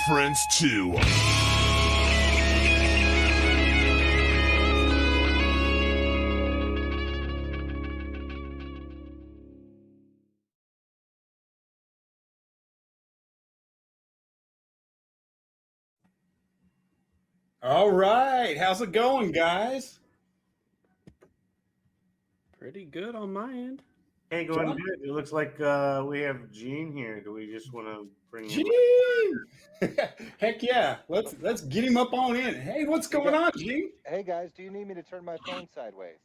Friends too. All right, how's it going, guys? Pretty good on my end. Hey, going good. It looks like we have Gene here. Do we just want to bring him? Gene! Heck yeah! Let's get him up on in. Hey, what's going on, Gene? Hey guys, do you need me to turn my phone sideways?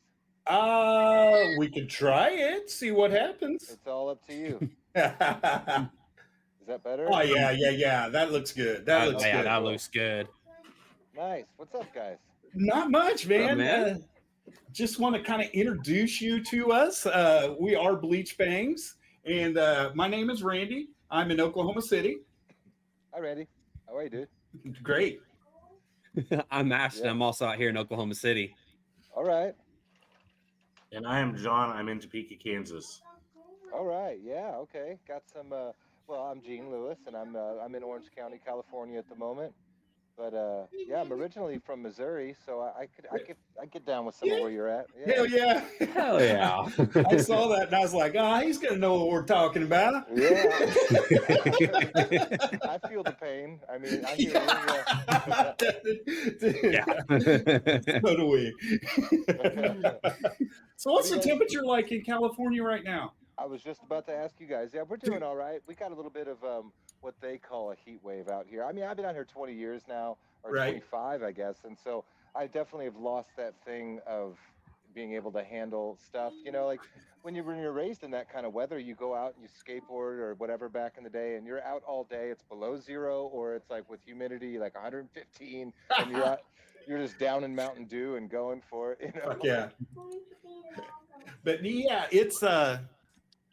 We could try it. See what happens. It's all up to you. Is that better? Oh yeah. That looks good. That looks good. That looks good. Nice. What's up, guys? Not much, man. Man. Just want to kind of introduce you to us. We are BleachBANGS, and my name is Randy. I'm in Oklahoma City. Hi, Randy. How are you, dude? Great. I'm Ashton. I'm also out here in Oklahoma City. All right. And I am John. I'm in Topeka, Kansas. All right. Yeah. Okay. Got some. Well, I'm Gene Lewis, and I'm in Orange County, California at the moment. But yeah, I'm originally from Missouri, so I get down with some of where you're at. Yeah. Hell yeah. Hell yeah. I saw that and I was like, he's gonna know what we're talking about. Yeah. I feel the pain. I mean, I hear you. Yeah. So do we. So what's the temperature like in California right now? I was just about to ask you guys. Yeah, we're doing all right. We got a little bit of what they call a heat wave out here. I mean, I've been out here 20 years now, or 25, I guess. And so I definitely have lost that thing of being able to handle stuff. You know, like when you're raised in that kind of weather, you go out and you skateboard or whatever back in the day, and you're out all day. It's below zero, or it's like with humidity, like 115, and you're just down in Mountain Dew and going for it. You know? Fuck yeah. But yeah,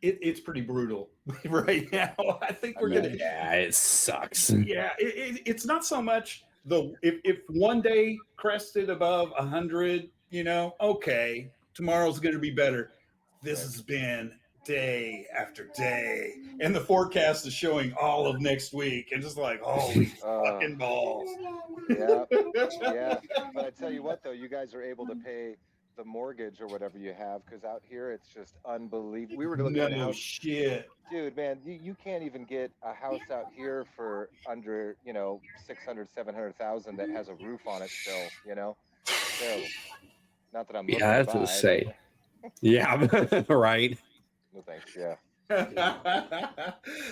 it's pretty brutal right now. I think we're gonna. Yeah, it sucks. Yeah, it's not so much if one day crested above 100, you know, okay, tomorrow's gonna be better. This has been day after day, and the forecast is showing all of next week, and just like holy fucking balls. Yeah, yeah. But I tell you what, though, you guys are able to pay the mortgage or whatever you have, because out here it's just unbelievable. We were looking at a house. Shit, dude, man, you can't even get a house out here for under 600, 700,000 that has a roof on it still. You know, so not that I'm looking that's insane. Yeah, right. No thanks. Yeah.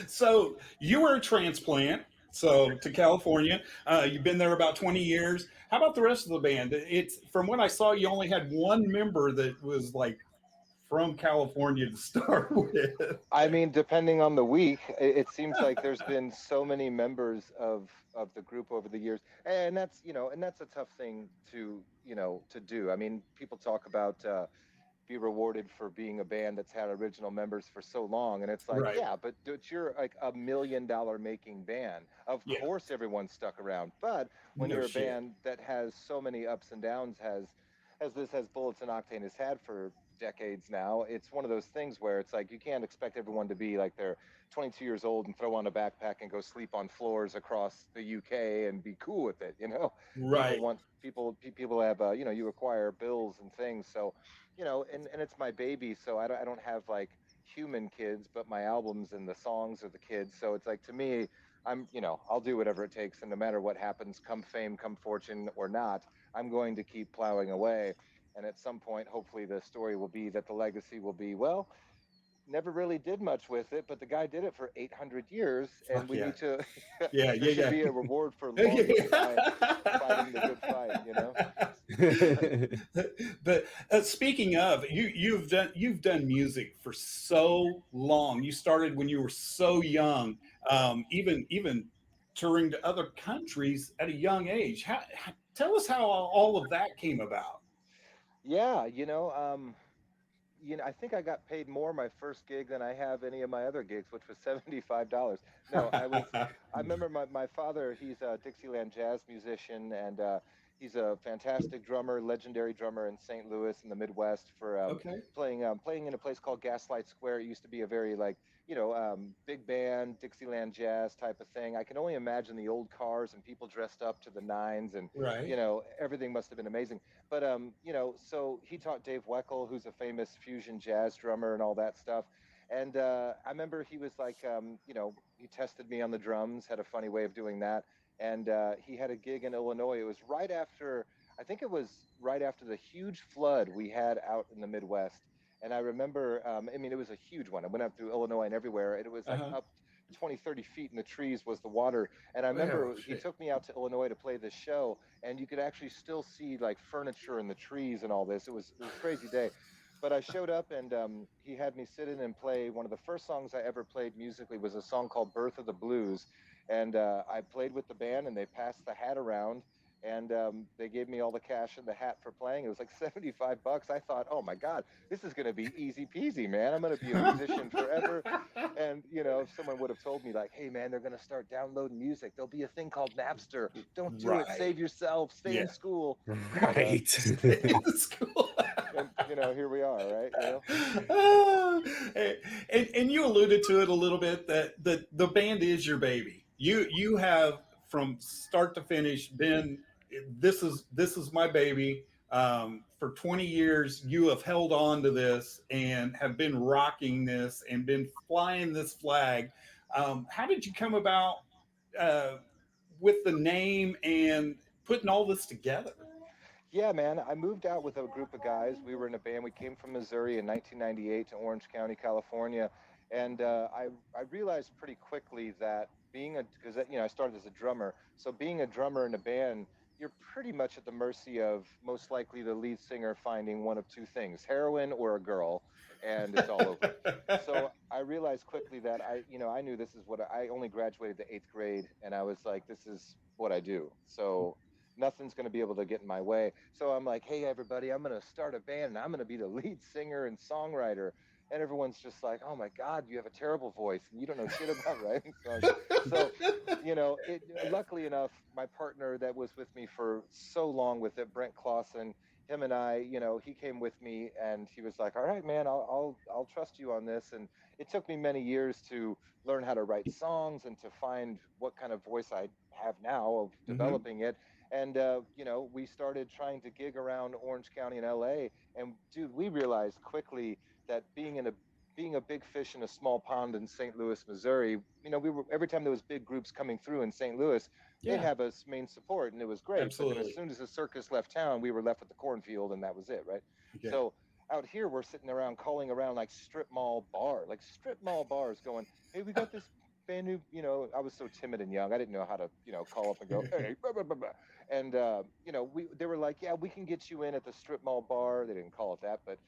So you were a transplant. So to California, you've been there about 20 years. How about the rest of the band? It's from what I saw, you only had one member that was like from California to start with. I mean, depending on the week, it seems like there's been so many members of the group over the years, and that's a tough thing to do. I mean, people talk about be rewarded for being a band that's had original members for so long, and it's like, yeah, but you're like $1 million making band. Of course everyone's stuck around, but when you're a band that has so many ups and downs, has as this has Bullets and Octane has had for decades now, it's one of those things where it's like you can't expect everyone to be like they're 22 years old and throw on a backpack and go sleep on floors across the UK and be cool with it. People Right. want people have you require bills and things. So, and it's my baby, so I don't have like human kids, but my albums and the songs are the kids. So it's like to me, I'll do whatever it takes, and no matter what happens, come fame, come fortune or not, I'm going to keep plowing away. And at some point, hopefully, the story will be that the legacy will be, well, never really did much with it, but the guy did it for 800 years, and Fuck we yeah. need to. Yeah, There should yeah, be a reward for longest time yeah. fighting the good fight. But speaking of, you've done music for so long. You started when you were so young, even touring to other countries at a young age. Tell us how all of that came about. Yeah, I think I got paid more my first gig than I have any of my other gigs, which was $75. No, I remember my father, he's a Dixieland jazz musician, and he's a fantastic drummer, legendary drummer in St. Louis in the Midwest for Okay. playing in a place called Gaslight Square. It used to be a very like, big band, Dixieland jazz type of thing. I can only imagine the old cars and people dressed up to the nines, and Right. everything must have been amazing. But so he taught Dave Weckl, who's a famous fusion jazz drummer and all that stuff. And I remember he was like, he tested me on the drums, had a funny way of doing that. And he had a gig in Illinois. It was right after, I think it was right after the huge flood we had out in the Midwest. And I remember, I mean, it was a huge one. It went up through Illinois and everywhere. And it was like Uh-huh. up 20, 30 feet in the trees was the water. And I Oh remember he shit. took me out to Illinois to play this show, and you could actually still see like furniture in the trees and all this. It was a crazy day. But I showed up, and he had me sit in and play. One of the first songs I ever played musically was a song called "Birth of the Blues," and I played with the band, and they passed the hat around, and they gave me all the cash in the hat for playing. It was like $75. I thought, oh my God, this is going to be easy peasy, man. I'm going to be a musician forever. And if someone would have told me like, hey man, they're going to start downloading music, there'll be a thing called Napster. Don't do it. Right. Save yourself. Stay in Yeah. school. But Right. Stay in the school. and here we are, right? Ah, and you alluded to it a little bit that the band is your baby. You have from start to finish been this is my baby. For 20 years, you have held on to this and have been rocking this and been flying this flag. How did you come about uh, with the name and putting all this together? Yeah, man. I moved out with a group of guys. We were in a band. We came from Missouri in 1998 to Orange County, California, and I realized pretty quickly that because I started as a drummer, so being a drummer in a band, you're pretty much at the mercy of most likely the lead singer finding one of two things: heroin or a girl, and it's all over. So I realized quickly that I knew this is what I only graduated the eighth grade, and I was like, this is what I do. So nothing's going to be able to get in my way. So I'm like, hey, everybody, I'm going to start a band and I'm going to be the lead singer and songwriter. And everyone's just like, oh my God, you have a terrible voice and you don't know shit about writing songs. So, luckily enough, my partner that was with me for so long with it, Brent Clausen, him and I, he came with me and he was like, all right, man, I'll trust you on this. And it took me many years to learn how to write songs and to find what kind of voice I have now of Hmm. developing it. And we started trying to gig around Orange County and LA. And dude, we realized quickly that being a big fish in a small pond in St. Louis, Missouri, we were every time there was big groups coming through in St. Louis, they'd Yeah, have us main support, and it was great. But then as absolutely. soon as the circus left town, we were left with the cornfield, and that was it, right? Yeah. So out here, we're sitting around calling around like strip mall bars, going, "Hey, we got this brand new." I was so timid and young, I didn't know how to, call up and go, "Hey, blah, blah, blah, blah." And they were like, "Yeah, we can get you in at the strip mall bar." They didn't call it that, but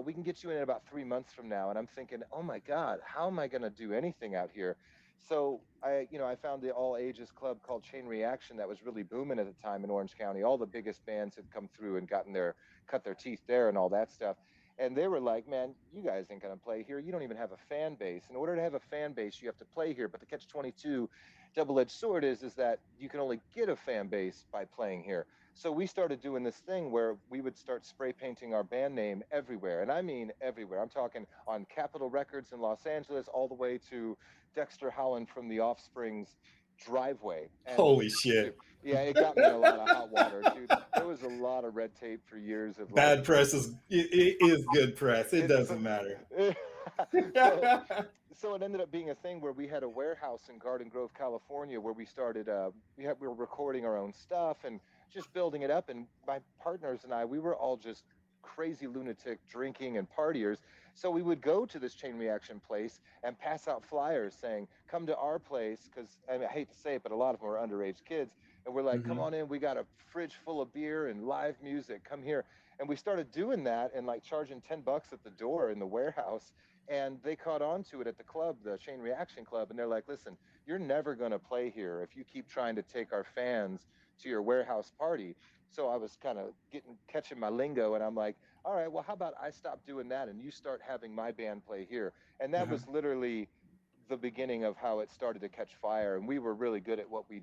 we can get you in about 3 months from now. And I'm thinking, oh my God, how am I going to do anything out here? So I found the all ages club called Chain Reaction that was really booming at the time in Orange County. All the biggest bands had come through and cut their teeth there and all that stuff. And they were like, man, you guys ain't going to play here. You don't even have a fan base. In order to have a fan base, you have to play here. But the catch 22 double edged sword is that you can only get a fan base by playing here. So we started doing this thing where we would start spray painting our band name everywhere. And I mean everywhere. I'm talking on Capitol Records in Los Angeles, all the way to Dexter Holland from the Offspring's driveway. And Holy dude, shit. yeah, it got me in a lot of hot water, dude. There was a lot of red tape for years of Bad like, press it is good press. It it's doesn't matter. so, so it ended up being a thing where we had a warehouse in Garden Grove, California, where we started. We were recording our own stuff and just building it up. And my partners and I, we were all just crazy lunatic drinking and partiers. So we would go to this chain reaction place and pass out flyers saying, "Come to our place," because I mean, I hate to say it, but a lot of them are underage kids. And we're like, "Come Mhm. on in. We got a fridge full of beer and live music. Come here." And we started doing that and like charging $10 at the door in the warehouse, and they caught on to it at the club, the Chain Reaction Club, and they're like, "Listen, you're never going to play here if you keep trying to take our fans to your warehouse party." So I was kind of catching my lingo, and I'm like, "All right, well, how about I stop doing that and you start having my band play here?" And that Uh-huh. was literally the beginning of how it started to catch fire. And we were really good at what we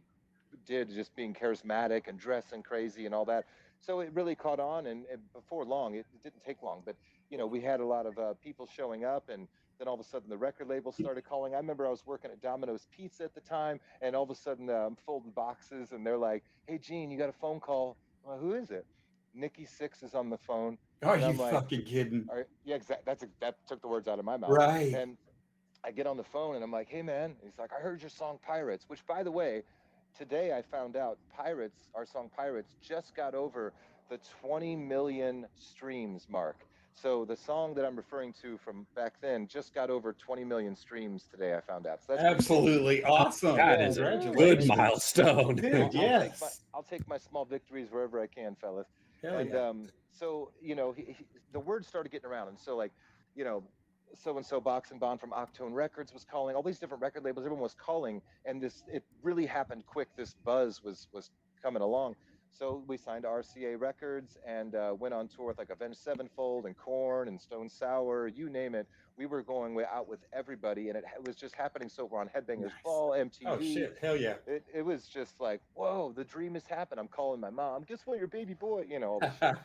did, just being charismatic and dressing crazy and all that. So it really caught on, and before long, it didn't take long, but we had a lot of people showing up, and then all of a sudden the record label started calling. I remember I was working at Domino's Pizza at the time, and all of a sudden I'm folding boxes, and they're like, "Hey, Gene, you got a phone call?" Well, who is it? Nikki Sixx is on the phone, Are and you I'm like, fucking kidding? Yeah, that took the words out of my mouth, Right. and I get on the phone and I'm like, "Hey, man." And he's like, "I heard your song Pirates," which, by the way, today I found out Pirates, our song Pirates, just got over the 20 million streams mark. So the song that I'm referring to from back then just got over 20 million streams today, I found out. So that's pretty cool. Absolutely awesome. That Yeah, is a good Congratulations. milestone. Dude, yes. I'll take my small victories wherever I can, fellas. Hell And yeah. so the word started getting around, and so like you know so and so Box and Bond from Octane Records was calling, all these different record labels, everyone was calling, and it really happened quick. This buzz was coming along. So we signed to RCA Records and went on tour with like Avenged Sevenfold and Korn and Stone Sour, you name it. We were going out with everybody, and it was just happening. So we're on Headbangers Nice. Ball, MTV. Oh shit. Hell yeah. It was just like, whoa, the dream has happened. I'm calling my mom. Guess what, your baby boy, all this shit.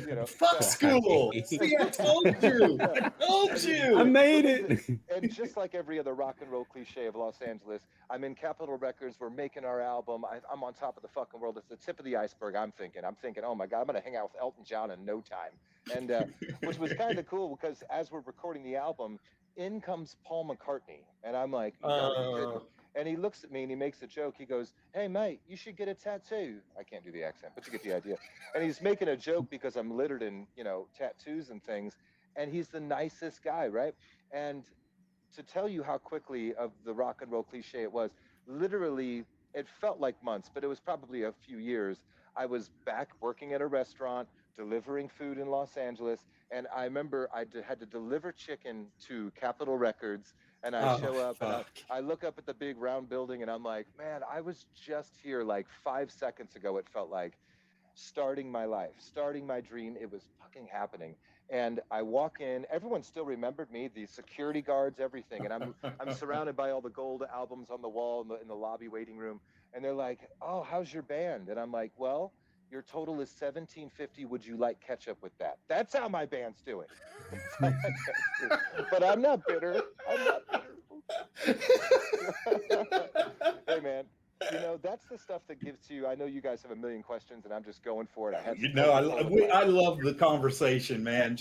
And Fuck school. See, I told you. Yeah. I told I mean, you. I made it. And just like every other rock and roll cliche of Los Angeles, I'm in Capitol Records. We're making our album. I'm on top of the fucking world. It's the tip of the iceberg. I'm thinking, oh my God, I'm going to hang out with Elton John in no time. And which was kind of cool because as we're recording the album, in comes Paul McCartney. And I'm like, you gotta be kidding. And he looks at me and he makes a joke. He goes, "Hey, mate, you should get a tattoo." I can't do the accent, but you get the idea. And he's making a joke because I'm littered in, tattoos and things. And he's the nicest guy, right? And to tell you how quickly of the rock and roll cliche it was, literally, it felt like months, but it was probably a few years. I was back working at a restaurant, delivering food in Los Angeles, and I remember had to deliver chicken to Capitol Records, and I show up and I look up at the big round building, and I'm like, man, I was just here like 5 seconds ago. It felt like starting my life, starting my dream. It was fucking happening. And I walk in, everyone still remembered me, the security guards, everything. And I'm surrounded by all the gold albums on the wall in the lobby waiting room. And they're like, "Oh, how's your band?" And I'm like, "Well, your total is 1750. Would you like ketchup with that?" That's how my band's doing. But I'm not bitter. I'm not bitter. Hey, man. That's the stuff that gives you. I know you guys have a million questions, and I'm just going for it. I love the conversation, man.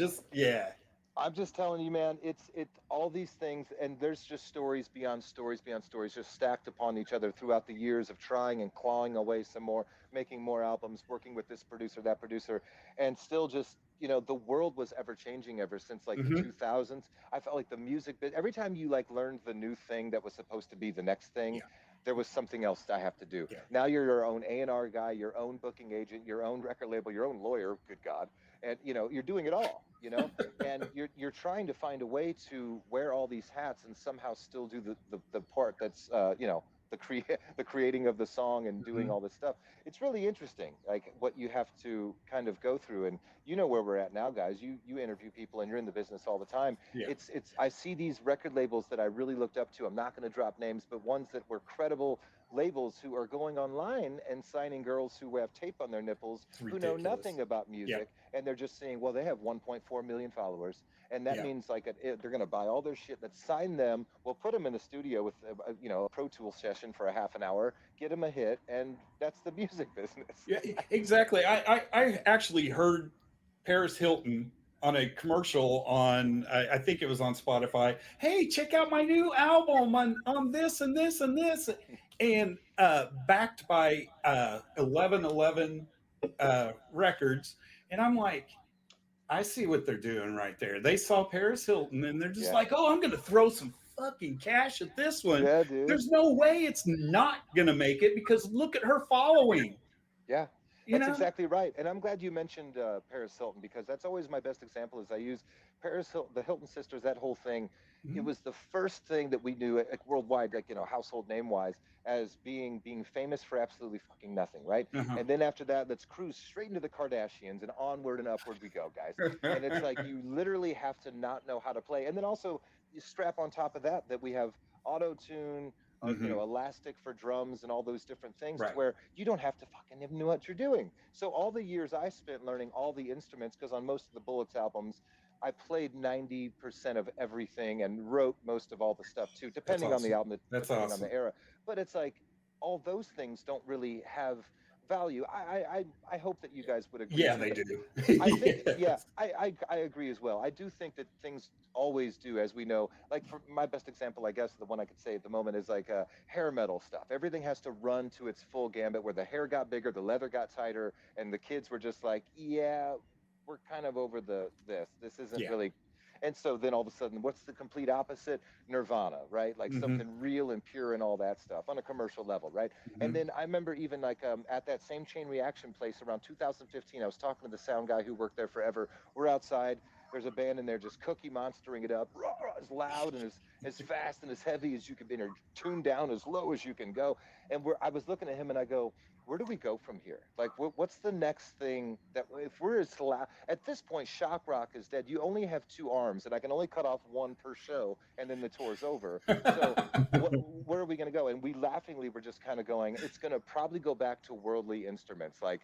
I'm just telling you, man. It's all these things, and there's just stories beyond stories beyond stories, just stacked upon each other throughout the years of trying and clawing away some more, making more albums, working with this producer, that producer, and still just. The world was ever changing ever since like the 2000s. I felt like the music, but every time you like learned the new thing that was supposed to be the next thing, there was something else I have to do. Yeah. Now you're your own A&R guy, your own booking agent, your own record label, your own lawyer, good God. And you're doing it all, and you're trying to find a way to wear all these hats and somehow still do the part that's the creating of the song and doing all this stuff. It's really interesting, like what you have to kind of go through. And where we're at now, guys. You interview people and you're in the business all the time. Yeah. I see these record labels that I really looked up to. I'm not going to drop names, but ones that were credible, labels who are going online and signing girls who have tape on their nipples who know nothing about music, and they're just saying, well, they have 1.4 million followers, and that means like they're going to buy all their shit. Let's sign them. We'll put them in the studio with a Pro Tool session for a half an hour, get them a hit, and that's the music business. Yeah, exactly. I actually heard Paris Hilton on a commercial on I think it was on Spotify. Hey, check out my new album on this and this and this, and backed by 1111 Records, and I'm like, I see what they're doing right there. They saw Paris Hilton, and they're just like, oh, I'm going to throw some fucking cash at this one. Yeah, dude. There's no way it's not going to make it because look at her following. Yeah. That's exactly right. And I'm glad you mentioned Paris Hilton, because that's always my best example is I use Paris Hilton, the Hilton sisters, that whole thing. Mm-hmm. It was the first thing that we knew like worldwide, like, household name wise, as being famous for absolutely fucking nothing, right? Uh-huh. And then after that, let's cruise straight into the Kardashians and onward and upward we go, guys. And it's like you literally have to not know how to play. And then also you strap on top of that we have auto-tune, elastic for drums and all those different things, to where you don't have to fucking even know what you're doing. So all the years I spent learning all the instruments, because on most of the Bullets albums, I played 90% of everything and wrote most of all the stuff too, depending on the album, depending on the era. But it's like all those things don't really have value. I hope that you guys would agree. Yeah, they do. I think, I agree as well. I do think that things always do, as we know. Like, for my best example, I guess the one I could say at the moment is like hair metal stuff. Everything has to run to its full gambit, where the hair got bigger, the leather got tighter, and the kids were just like, yeah, we're kind of over this isn't really. And so then all of a sudden, what's the complete opposite? Nirvana, right? Like something real and pure and all that stuff on a commercial level, right? And then I remember even like at that same Chain Reaction place around 2015, I was talking to the sound guy who worked there forever. We're outside. There's a band in there just Cookie Monstering it up, as loud and as fast and as heavy as you can be, or tuned down as low as you can go. And I was looking at him and I go, where do we go from here? Like, what's the next thing that, if we're as loud, at this point, shock rock is dead. You only have two arms, and I can only cut off one per show, and then the tour's over. So where are we going to go? And we laughingly were just kind of going, it's going to probably go back to worldly instruments, like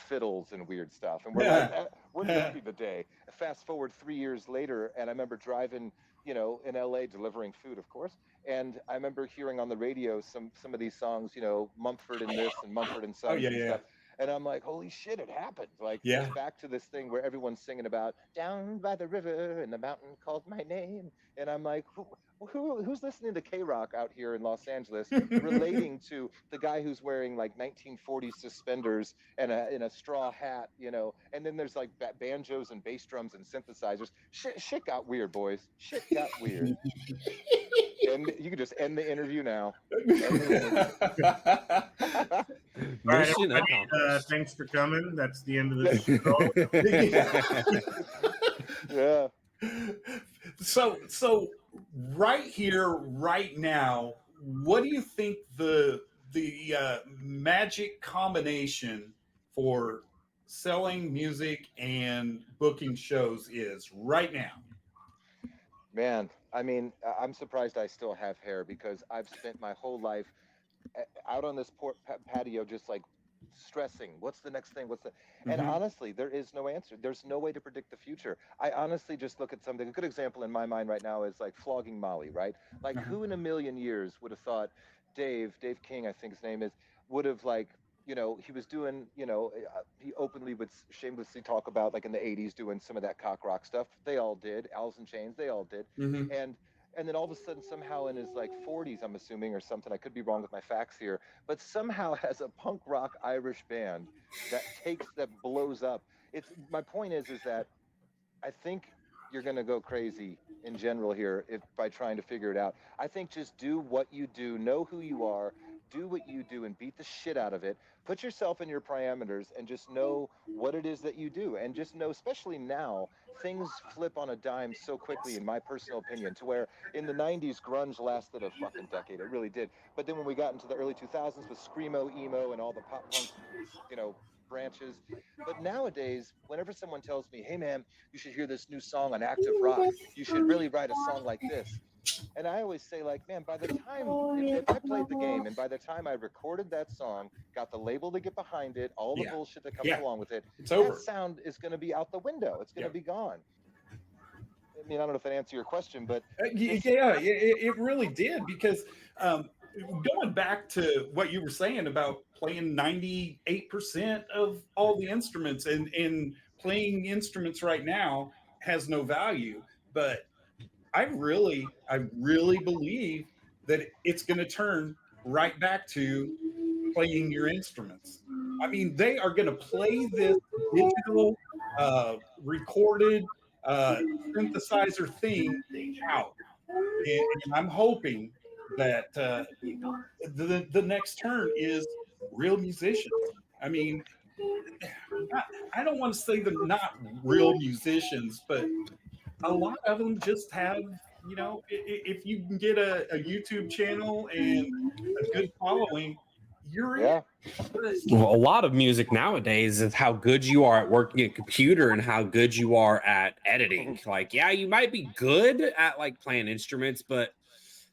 fiddles and weird stuff. And we're like, wouldn't that be the day? Fast forward 3 years later, and I remember driving, in LA, delivering food, of course. And I remember hearing on the radio some of these songs, Mumford and this and Mumford and Sons and stuff. And I'm like, holy shit, it happened. Like, it's back to this thing where everyone's singing about down by the river and the mountain called my name. And I'm like, who's listening to K-Rock out here in Los Angeles relating to the guy who's wearing like 1940s suspenders and a straw hat, and then there's like banjos and bass drums and synthesizers. Shit got weird, boys. Shit got weird. And you can just end the interview now. Mission accomplished. Thanks for coming. That's the end of the show. So right here, right now, what do you think the magic combination for selling music and booking shows is right now? Man, I mean, I'm surprised I still have hair, because I've spent my whole life out on this patio just like stressing, what's the next thing, and honestly, there is no answer. There's no way to predict the future. I honestly just look at something. A good example in my mind right now is like Flogging Molly, right? Like, who in a million years would have thought Dave King, I think his name is, would have, like, he was doing, he openly would shamelessly talk about, like, in the 80s, doing some of that cock rock stuff. They all did. Alice in Chains, they all did. And then all of a sudden, somehow in his like 40s, I'm assuming, or something, I could be wrong with my facts here, but somehow has a punk rock Irish band that blows up. My point is that I think you're going to go crazy in general here by trying to figure it out. I think just do what you do, know who you are, do what you do, and beat the shit out of it. Put yourself in your parameters and just know what it is that you do. And just know, especially now, things flip on a dime so quickly, in my personal opinion, to where in the 90s, grunge lasted a fucking decade. It really did. But then when we got into the early 2000s with screamo, emo, and all the pop punk, branches. But nowadays, whenever someone tells me, hey man, you should hear this new song on active rock, you should really write a song like this, And I always say, like, man, by the time if I played the game and by the time I recorded that song, got the label to get behind it, all the bullshit that comes along with it, it's over. that sound is going to be out the window. It's going to be gone. I mean, I don't know if that answers your question, but it really did, because going back to what you were saying about playing 98% of all the instruments, and playing instruments right now has no value. But I really believe that it's going to turn right back to playing your instruments. I mean, they are going to play this digital, recorded, synthesizer thing out, and I'm hoping that the next turn is real musicians. I mean, I don't want to say they're not real musicians, but a lot of them just have, if you can get a YouTube channel and a good following, you're in. Well, a lot of music nowadays is how good you are at working a computer and how good you are at editing. Like, yeah, you might be good at like playing instruments, but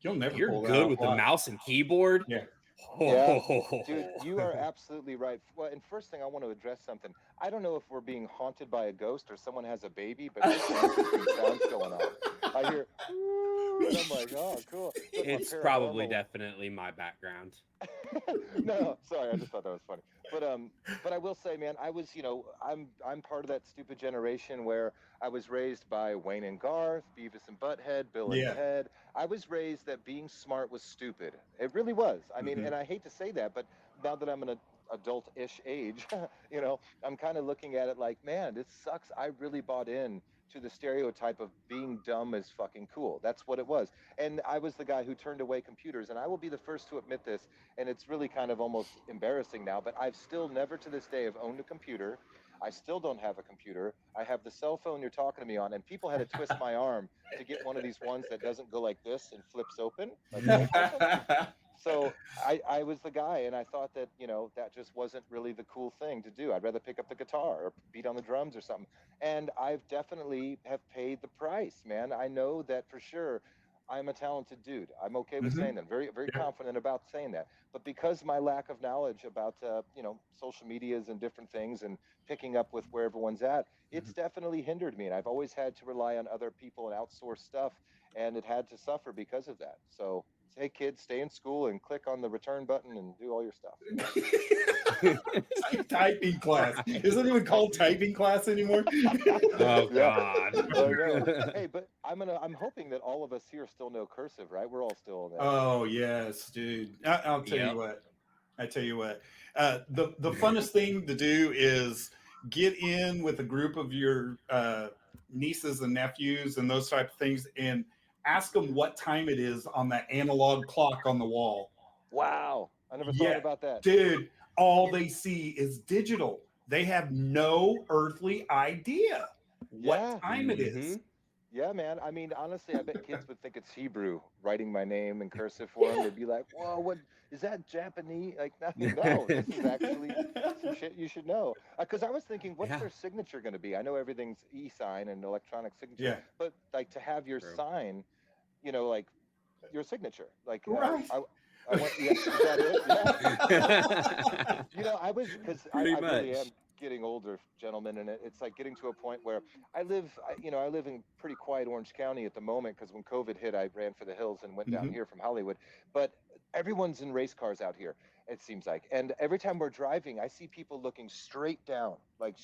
you'll never you're pull that good off with the live. mouse and keyboard. Yeah. Yeah, dude, you are absolutely right. Well, and first thing, I want to address something. I don't know if we're being haunted by a ghost or someone has a baby, but there's some interesting sounds going on. I hear, "Ooh," and I'm like, oh, cool. That's my It's probably paranormal. definitely my background. No, sorry, I just thought that was funny. But I will say, man, I was, I'm part of that stupid generation where I was raised by Wayne and Garth, Beavis and Butthead, Bill and Yeah. Ted. I was raised that being smart was stupid. It really was. I mean, and I hate to say that, but now that I'm an adult-ish age, I'm kind of looking at it like, man, this sucks. I really bought in to the stereotype of being dumb is fucking cool. That's what it was. And I was the guy who turned away computers. And I will be the first to admit this. And it's really kind of almost embarrassing now, but I've still never to this day have owned a computer. I still don't have a computer. I have the cell phone you're talking to me on, and people had to twist my arm to get one of these ones that doesn't go like this and flips open. Like, so I was the guy, and I thought that, that just wasn't really the cool thing to do. I'd rather pick up the guitar or beat on the drums or something. And I've definitely have paid the price, man. I know that for sure. I'm a talented dude. I'm okay with saying that. Very, very confident about saying that. But because my lack of knowledge about, social medias and different things and picking up with where everyone's at, it's definitely hindered me. And I've always had to rely on other people and outsource stuff, and it had to suffer because of that. So, hey, kids, stay in school and click on the return button and do all your stuff. Typing class. Isn't it even called typing class anymore? Oh God. Hey, but I'm hoping that all of us here still know cursive, right? We're all still in that. Oh yes, dude. I'll tell you what. I tell you what. The funnest thing to do is get in with a group of your nieces and nephews and those type of things, and ask them what time it is on that analog clock on the wall. Wow, I never thought about that, dude. All they see is digital. They have no earthly idea what time it is. Yeah, man. I mean, honestly, I bet kids would think it's Hebrew, writing my name in cursive for them. They'd be like, "Whoa, what is that Japanese?" Like, no, this is actually some shit you should know. Because I was thinking, what's their signature going to be? I know everything's e-sign and electronic signature, but like to have your sign, like your signature, like right. I went, is that it? Yeah. I was, because I really am getting older, gentlemen, and it's like getting to a point where I live in pretty quiet Orange County at the moment, because when COVID hit, I ran for the hills and went down here from Hollywood. But everyone's in race cars out here, it seems like. And every time we're driving, I see people looking straight down, like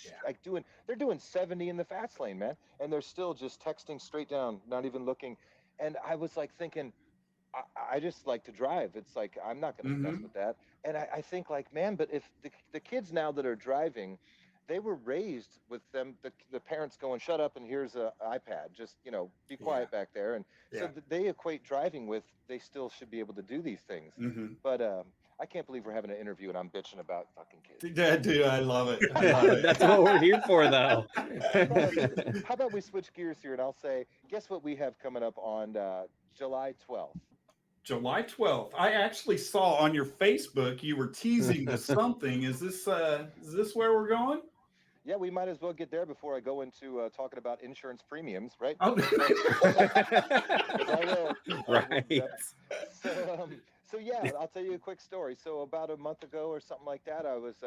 they're doing 70 in the fast lane, man, and they're still just texting straight down, not even looking. And I was like thinking, I just like to drive. It's like, I'm not going to mess with that. And I think, like, man, but if the kids now that are driving, they were raised with them, the parents going, shut up, and here's an iPad, just, be quiet back there. And so they equate driving with, they still should be able to do these things. But I can't believe we're having an interview and I'm bitching about fucking kids. Yeah, dude, I love it. I love it. That's what we're here for, though. How about we switch gears here, and I'll say, guess what we have coming up on July 12th? July 12th. I actually saw on your Facebook you were teasing to something. Is this where we're going? Yeah, we might as well get there before I go into talking about insurance premiums, right? Oh. 'Cause I will. Right. So yeah, I'll tell you a quick story. So about a month ago or something like that, I was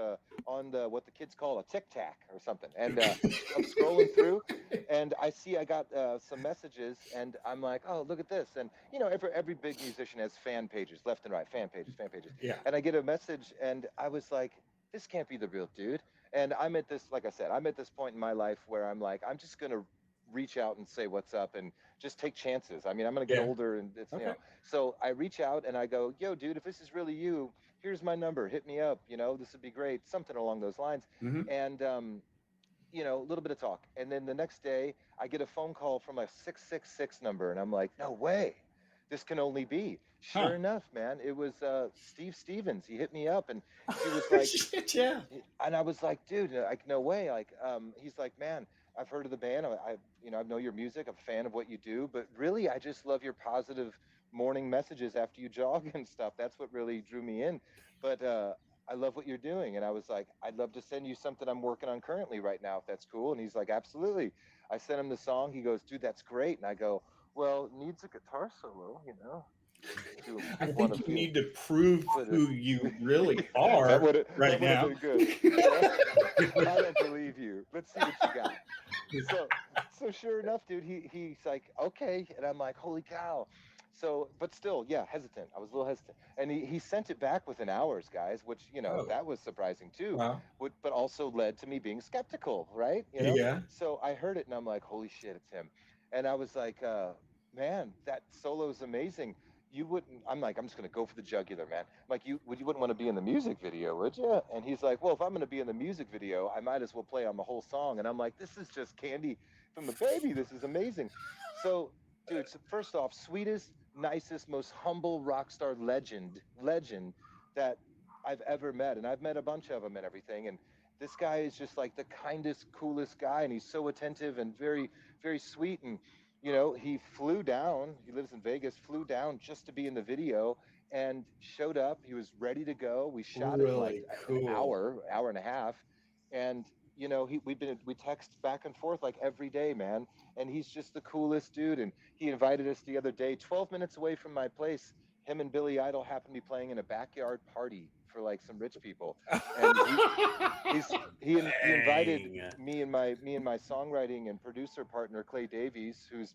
on what the kids call a tic tac or something, and I'm scrolling through, and I got some messages, and I'm like, oh, look at this, and you know, every big musician has fan pages, left and right, fan pages, Yeah. and I get a message, and I was like, this can't be the real dude. And I'm at this, like I said, I'm at this point in my life where I'm like, I'm just gonna reach out and say what's up and just take chances. I mean, I'm gonna get older, and it's, you know. So I reach out and I go, yo, dude, if this is really you, here's my number. Hit me up. You know, this would be great. Something along those lines. And you know, a little bit of talk. And then the next day, I get a phone call from a 666 number, and I'm like, no way. This can only be. Sure enough, man, it was Steve Stevens. He hit me up, and he was like, Shit, yeah. And I was like, dude, like, no way. Like, he's like, man, I've heard of the band. You know, I know your music. I'm a fan of what you do, but really, I just love your positive morning messages after you jog and stuff. That's what really drew me in. But I love what you're doing. And I was like, I'd love to send you something I'm working on currently right now, if that's cool. And he's like, absolutely. I sent him the song. He goes, dude, that's great. And I go, well, needs a guitar solo, you know. I think you need to prove who you really are right now. Good. I don't believe you. Let's see what you got. So sure enough, dude, he's like, okay. And I'm like, holy cow. So, but still, yeah, hesitant. I was a little hesitant. And he sent it back within hours, guys, which, you know, that was surprising too. Wow. But also led to me being skeptical, right? You know? Yeah. So I heard it and I'm like, holy shit, it's him. And I was like, man, that solo is amazing. You wouldn't, I'm like, I'm just going to go for the jugular, man. I'm like, you wouldn't want to be in the music video, would you? And he's like, well, if I'm going to be in the music video, I might as well play on the whole song. And I'm like, this is just candy from the baby. This is amazing. So, dude, so first off, sweetest, nicest, most humble rock star legend that I've ever met. And I've met a bunch of them and everything. And this guy is just like the kindest, coolest guy. And he's so attentive and very, very sweet. And you know, he flew down, he lives in Vegas, flew down just to be in the video and showed up. He was ready to go. We shot it in like an hour and a half. And, you know, we text back and forth like every day, man. And he's just the coolest dude. And he invited us the other day, 12 minutes away from my place. Him and Billy Idol happened to be playing in a backyard party for like some rich people. And he invited me and my songwriting and producer partner Clay Davies, who's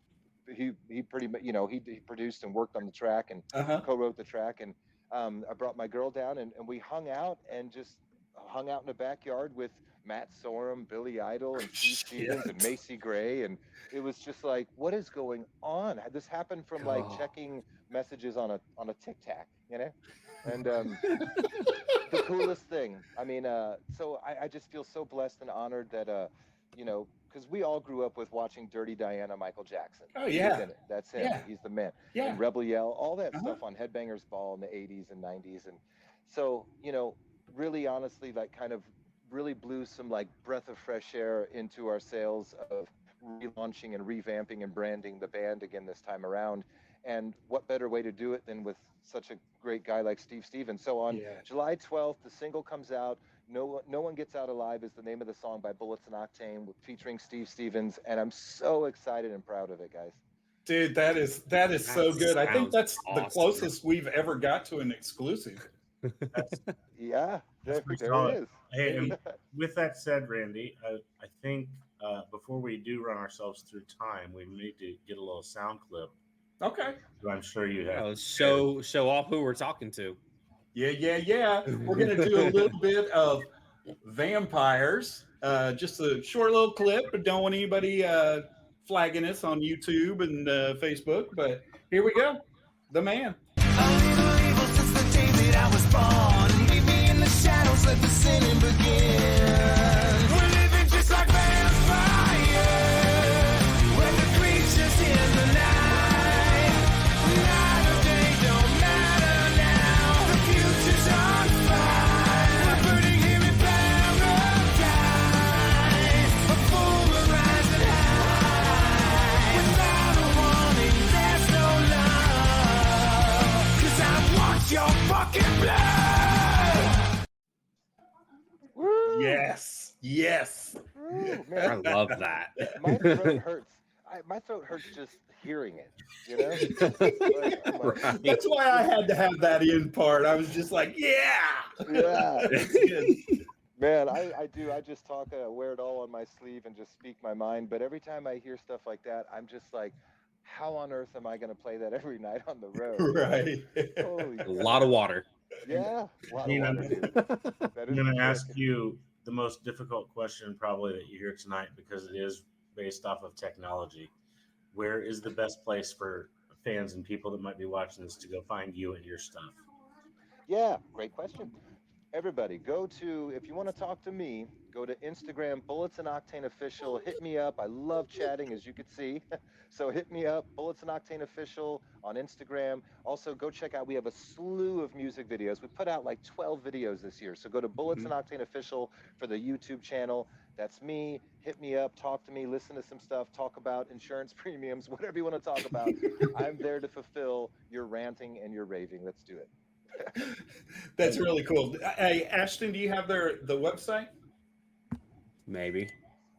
he pretty much, you know, he produced and worked on the track and co-wrote the track. And I brought my girl down and we hung out in the backyard with Matt Sorum, Billy Idol, and Steve Stevens and Macy Gray. And it was just like, what is going on? This happened from like checking messages on a Tic Tac, you know? And the coolest thing. I mean, so I just feel so blessed and honored that, you know, because we all grew up with watching Dirty Diana, Michael Jackson. Oh, yeah. That's him. Yeah. He's the man. Yeah. And Rebel Yell, all that stuff on Headbangers Ball in the 80s and 90s. And so, you know, really honestly, like kind of really blew some like breath of fresh air into our sales of relaunching and revamping and branding the band again this time around. And what better way to do it than with such a great guy like Steve Stevens. So on July 12th, the single comes out. No One Gets Out Alive is the name of the song by Bullets and Octane, featuring Steve Stevens. And I'm so excited and proud of it, guys. Dude, that is so good. I think that's the closest we've ever got to an exclusive. Yeah, there it is. Hey, and with that said, Randy, I think before we do run ourselves through time, we need to get a little sound clip. Okay. So I'm sure you have. Show off who we're talking to. Yeah. We're going to do a little bit of Vampires. Just a short little clip, but don't want anybody flagging us on YouTube and Facebook. But here we go. The man. A little evil since the day that I was born. Meet me in the shadows, let the sinning begin. We're living just like vampires. When the creatures in the night. Night or day don't matter now. The future's on fire. We're burning here in paradise. A fool will rise and high. Without a warning, there's no love. 'Cause I want your fucking blood. Yeah. I love that. My throat hurts. My throat hurts just hearing it. You know, like, I'm like, Right. That's why I had to have that in part. I was just like, yeah, yeah, it's good. man. I do. I just talk. Wear it all on my sleeve and just speak my mind. But every time I hear stuff like that, I'm just like, how on earth am I going to play that every night on the road? You know? Right. Holy A lot of water. yeah, a lot of Nina, water, dude. That I'm is going the to ask trick. you the most difficult question probably that you hear tonight because it is based off of technology. Where is the best place for fans and people that might be watching this to go find you and your stuff? Yeah, great question. Everybody, go to, if you want to talk to me, go to Instagram, Bullets and Octane Official. Hit me up. I love chatting, as you could see. So hit me up, Bullets and Octane Official on Instagram. Also, go check out, we have a slew of music videos. We put out like 12 videos this year. So go to Bullets and Octane Official for the YouTube channel. That's me. Hit me up, talk to me, listen to some stuff, talk about insurance premiums, whatever you want to talk about. I'm there to fulfill your ranting and your raving. Let's do it. That's really cool. Hey, Ashton, do you have the website? Maybe.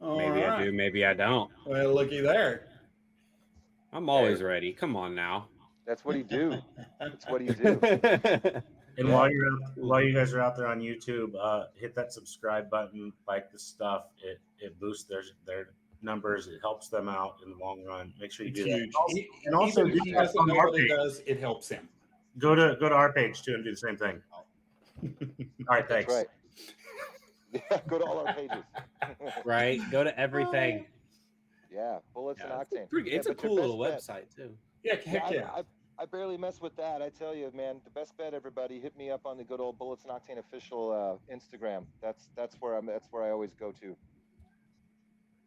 All Maybe I right. do. Maybe I don't. Well, looky there. I'm always ready. Come on now. That's what he do. That's what he do. And Yeah. while you guys are out there on YouTube, hit that subscribe button, like the stuff. It boosts their numbers. It helps them out in the long run. Make sure you It's do that. huge. And also, Even if he doesn't know what it does, it helps him. Go to our page too and do the same thing. All right, That's thanks. right. Yeah, go to all our pages. Right? Go to everything. Yeah, Bullets and Octane. It's Yeah, a but your cool little best bet- website too. Yeah, heck yeah. I barely mess with that. I tell you, man, the best bet, everybody, hit me up on the good old Bullets and Octane official Instagram. That's where I always go to.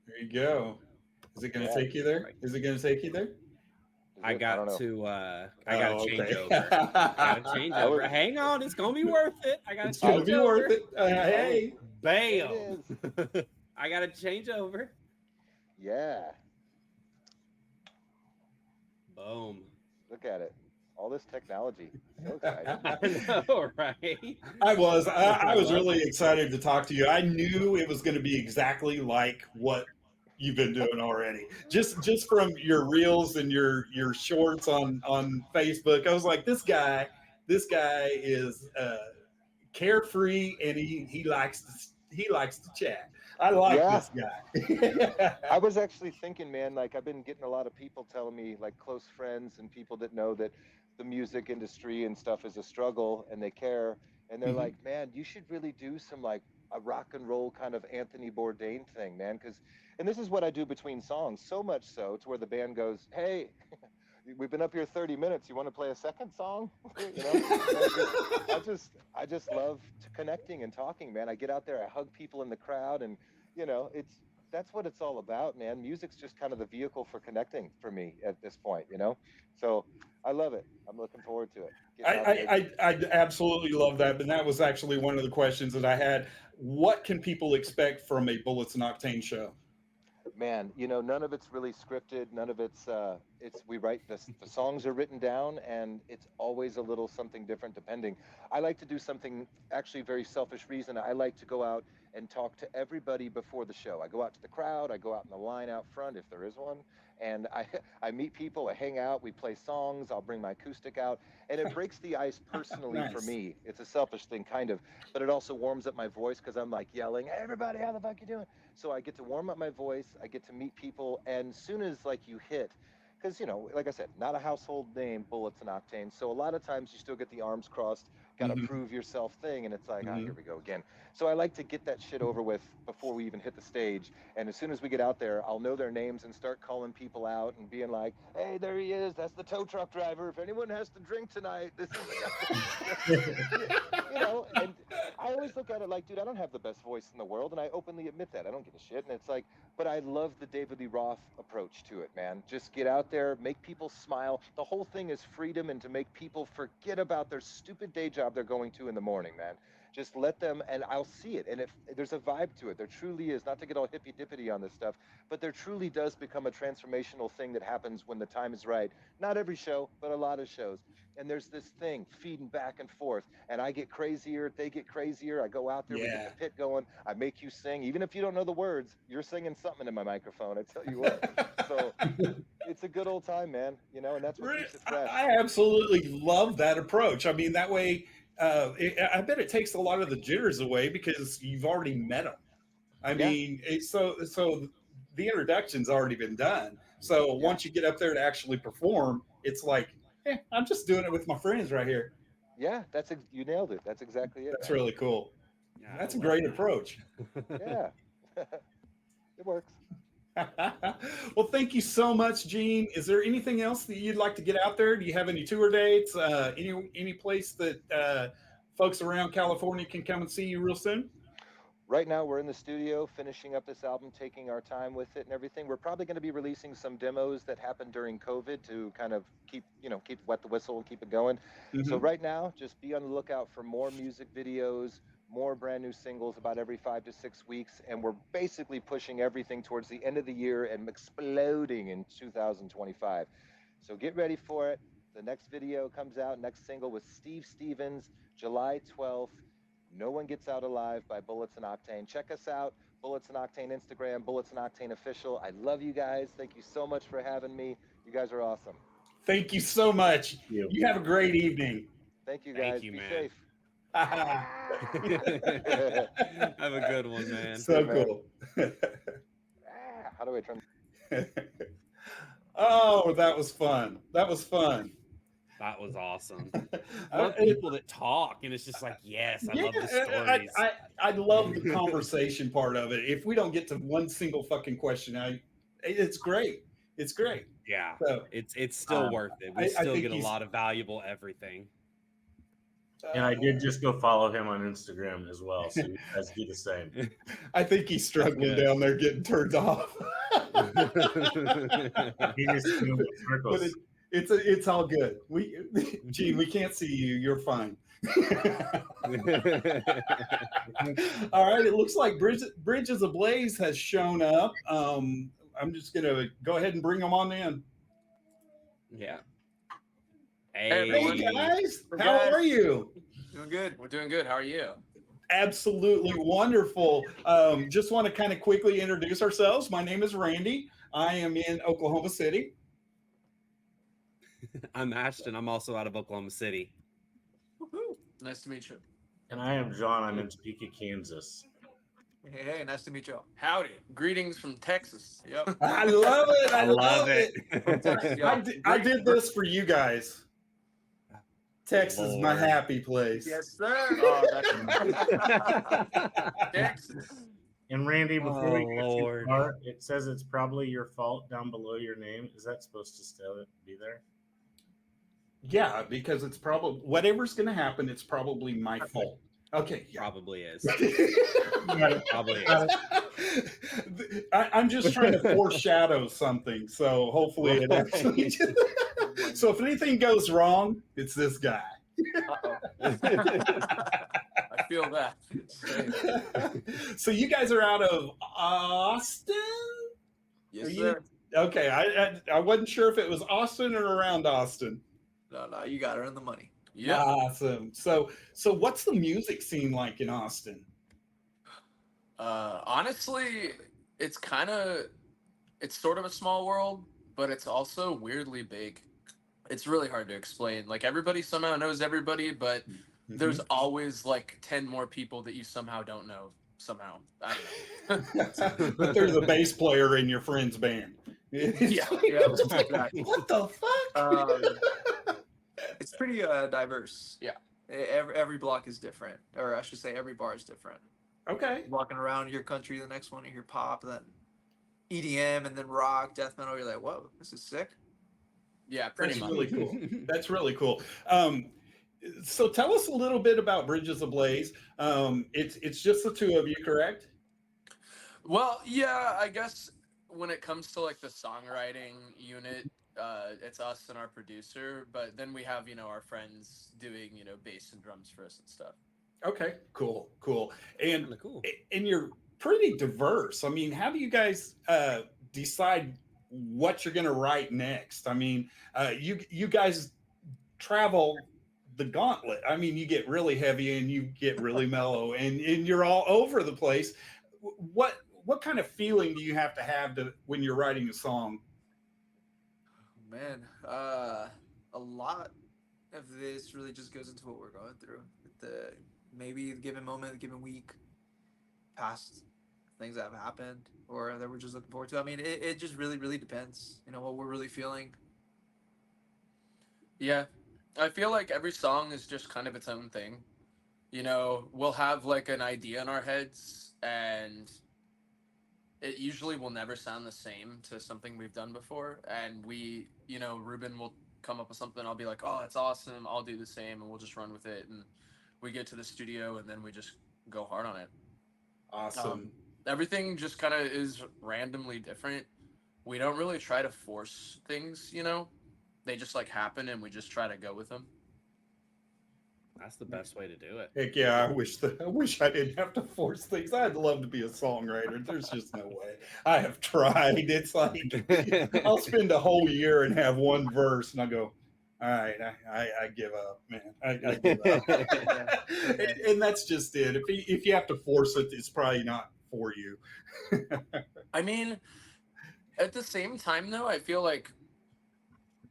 There you go. Is it going to Yeah. take you there? Is it going to take you there? I don't got know. to change okay. over. I gotta change I over. would- Hang on, it's gonna be worth it. I gotta It's going to change be over. worth it. Hey. Bam. It is. I gotta change over. Yeah, Boom. look at it. All this technology. So exciting. I know, right? I was really excited to talk to you. I knew it was going to be exactly like what you've been doing already. Just from your reels and your shorts on Facebook. I was like, this guy is carefree and he likes to chat. I like Yeah. this guy. I was actually thinking, man, like I've been getting a lot of people telling me, like close friends and people that know that the music industry and stuff is a struggle and they care. And they're Mhm. like, man, you should really do some like a rock and roll kind of Anthony Bourdain thing, man. And this is what I do between songs, so much so to where the band goes, hey, we've been up here 30 minutes. You want to play a second song? You know, I just love connecting and talking, man. I get out there, I hug people in the crowd, and you know, that's what it's all about, man. Music's just kind of the vehicle for connecting for me at this point, you know. So I love it. I'm looking forward to it. Getting out there. I absolutely love that. But that was actually one of the questions that I had. What can people expect from a Bullets and Octane show? Man, you know, none of it's really scripted. None of it's we write this, the songs are written down, and it's always a little something different depending. I like to do something, actually very selfish reason. I like to go out and talk to everybody before the show. I go out to the crowd, I go out in the line out front if there is one, and I meet people, I hang out, we play songs, I'll bring my acoustic out, and it breaks the ice personally for Nice. me. It's a selfish thing kind of, but it also warms up my voice because I'm like yelling, hey, everybody, how the fuck you doing? So I get to warm up my voice, I get to meet people, and soon as like you hit, because you know, like I said, not a household name, Bullets and Octane. So a lot of times you still get the arms crossed, got to Mhm. prove yourself thing, and it's like, Mhm. here we go again. So I like to get that shit over with before we even hit the stage. And as soon as we get out there, I'll know their names and start calling people out and being like, hey, there he is. That's the tow truck driver. If anyone has to drink tonight, this is, you know, and I always look at it like, dude, I don't have the best voice in the world. And I openly admit that. I don't give a shit. And it's like, but I love the David Lee Roth approach to it, man. Just get out there, make people smile. The whole thing is freedom and to make people forget about their stupid day job they're going to in the morning, man. Just let them, and I'll see it. And if there's a vibe to it, there truly is, not to get all hippy dippity on this stuff, but there truly does become a transformational thing that happens when the time is right. Not every show, but a lot of shows. And there's this thing feeding back and forth. And I get crazier, they get crazier. I go out there, we get Yeah. the pit going. I make you sing. Even if you don't know the words, you're singing something in my microphone. I tell you what. So it's a good old time, man. You know, and that's what keeps it fresh. I absolutely love that approach. I mean, that way, I bet it takes a lot of the jitters away because you've already met them. I mean, so the introduction's already been done. So once you get up there to actually perform, it's like, hey, I'm just doing it with my friends right here. Yeah, you nailed it. That's exactly it. That's really cool. Yeah, That's I a love great that. approach. Yeah. It works. Well, thank you so much, Gene. Is there anything else that you'd like to get out there? Do you have any tour dates? Any place that folks around California can come and see you real soon? Right now, we're in the studio finishing up this album, taking our time with it and everything. We're probably going to be releasing some demos that happened during COVID to kind of keep wet the whistle and keep it going. So right now, just be on the lookout for more music videos, more brand new singles about every 5 to 6 weeks. And we're basically pushing everything towards the end of the year and exploding in 2025. So get ready for it. The next video comes out, next single with Steve Stevens, July 12th. No One Gets Out Alive by Bullets and Octane. Check us out, Bullets and Octane Instagram, Bullets and Octane Official. I love you guys. Thank you so much for having me. You guys are awesome. Thank you so much. You have a great evening. Thank you, guys. Thank you, Be man. safe. Have a good one, man. So man. cool. How do I turn? Oh, that was fun. That was fun. That was awesome. I love people that talk, and it's just like, yes, I love the stories. I love the conversation part of it. If we don't get to one single fucking question, it's great. It's great. Yeah, So, it's still worth it. We I still think get a he's- lot of valuable everything. And I did just go follow him on Instagram as well, so you guys do the same. I think he's struggling good. down there getting turned off. He just doing circles. But it's all good. Gene, we can't see you. You're fine. All right. It looks like Bridges Ablaze has shown up. I'm just gonna go ahead and bring them on in. Yeah. Hey everyone. guys, Hey, how guys. are you? Doing good. We're doing good. How are you? Absolutely wonderful. Just want to kind of quickly introduce ourselves. My name is Randy. I am in Oklahoma City. I'm Ashton. I'm also out of Oklahoma City. Woohoo. Nice to meet you. And I am John. I'm in Topeka, Kansas. Hey, nice to meet you. Howdy. Greetings from Texas. Yep. I love it. I love it. Yeah. I did this for you guys. Texas is my Lord. happy place. Yes, sir. Oh, that's Texas. And Randy, before we Oh, get Lord. too far, it says it's probably your fault down below your name. Is that supposed to still be there? Yeah, because it's probably whatever's going to happen. It's probably my fault. Okay. Yeah. Probably is. Yeah. Probably is. I'm just trying to foreshadow something, so hopefully it actually. So if anything goes wrong, it's this guy. Uh-oh. I feel that. So you guys are out of Austin? Yes, Are you- sir. Okay, I wasn't sure if it was Austin or around Austin. No, you got her in the money. Yeah. Awesome. So what's the music scene like in Austin? Honestly, it's sort of a small world, but it's also weirdly big. It's really hard to explain. Like everybody somehow knows everybody, but there's always like 10 more people that you somehow don't know somehow. I don't know. But there's a bass player in your friend's band. yeah, exactly. What the fuck? It's pretty diverse. Yeah. Every block is different, or I should say, every bar is different. Okay. Walking around your country, the next one you hear pop, then EDM, and then rock, death metal. You're like, whoa, this is sick. Yeah, pretty That's much. really cool. That's really cool. So tell us a little bit about Bridges Ablaze. It's just the two of you, correct? Well, yeah, I guess when it comes to like the songwriting unit, it's us and our producer, but then we have, our friends doing, bass and drums for us and stuff. Okay, cool. And Kinda cool. and you're pretty diverse. I mean, how do you guys decide what you're going to write next? I mean, you guys travel the gauntlet. I mean, you get really heavy and you get really mellow, and you're all over the place. What kind of feeling do you have to when you're writing a song? Man, a lot of this really just goes into what we're going through. The maybe the given moment, the given week, past things that have happened or that we're just looking forward to. I mean, it just really depends. You know what we're really feeling. Yeah, I feel like every song is just kind of its own thing. You know, we'll have like an idea in our heads, and it usually will never sound the same to something we've done before. And we, you know, Ruben will come up with something. I'll be like, oh, it's awesome. I'll do the same, and we'll just run with it. And we get to the studio, and then we just go hard on it. Awesome. Everything just kind of is randomly different. We don't really try to force things, you know. They just like happen, and we just try to go with them. That's the best way to do it. Heck yeah, I wish I didn't have to force things. I'd love to be a songwriter. There's just no way. I have tried. It's like I'll spend a whole year and have one verse, and I go, all right, I give up, man. I give up. And that's just it. If you have to force it, it's probably not for you. I mean, at the same time, though, I feel like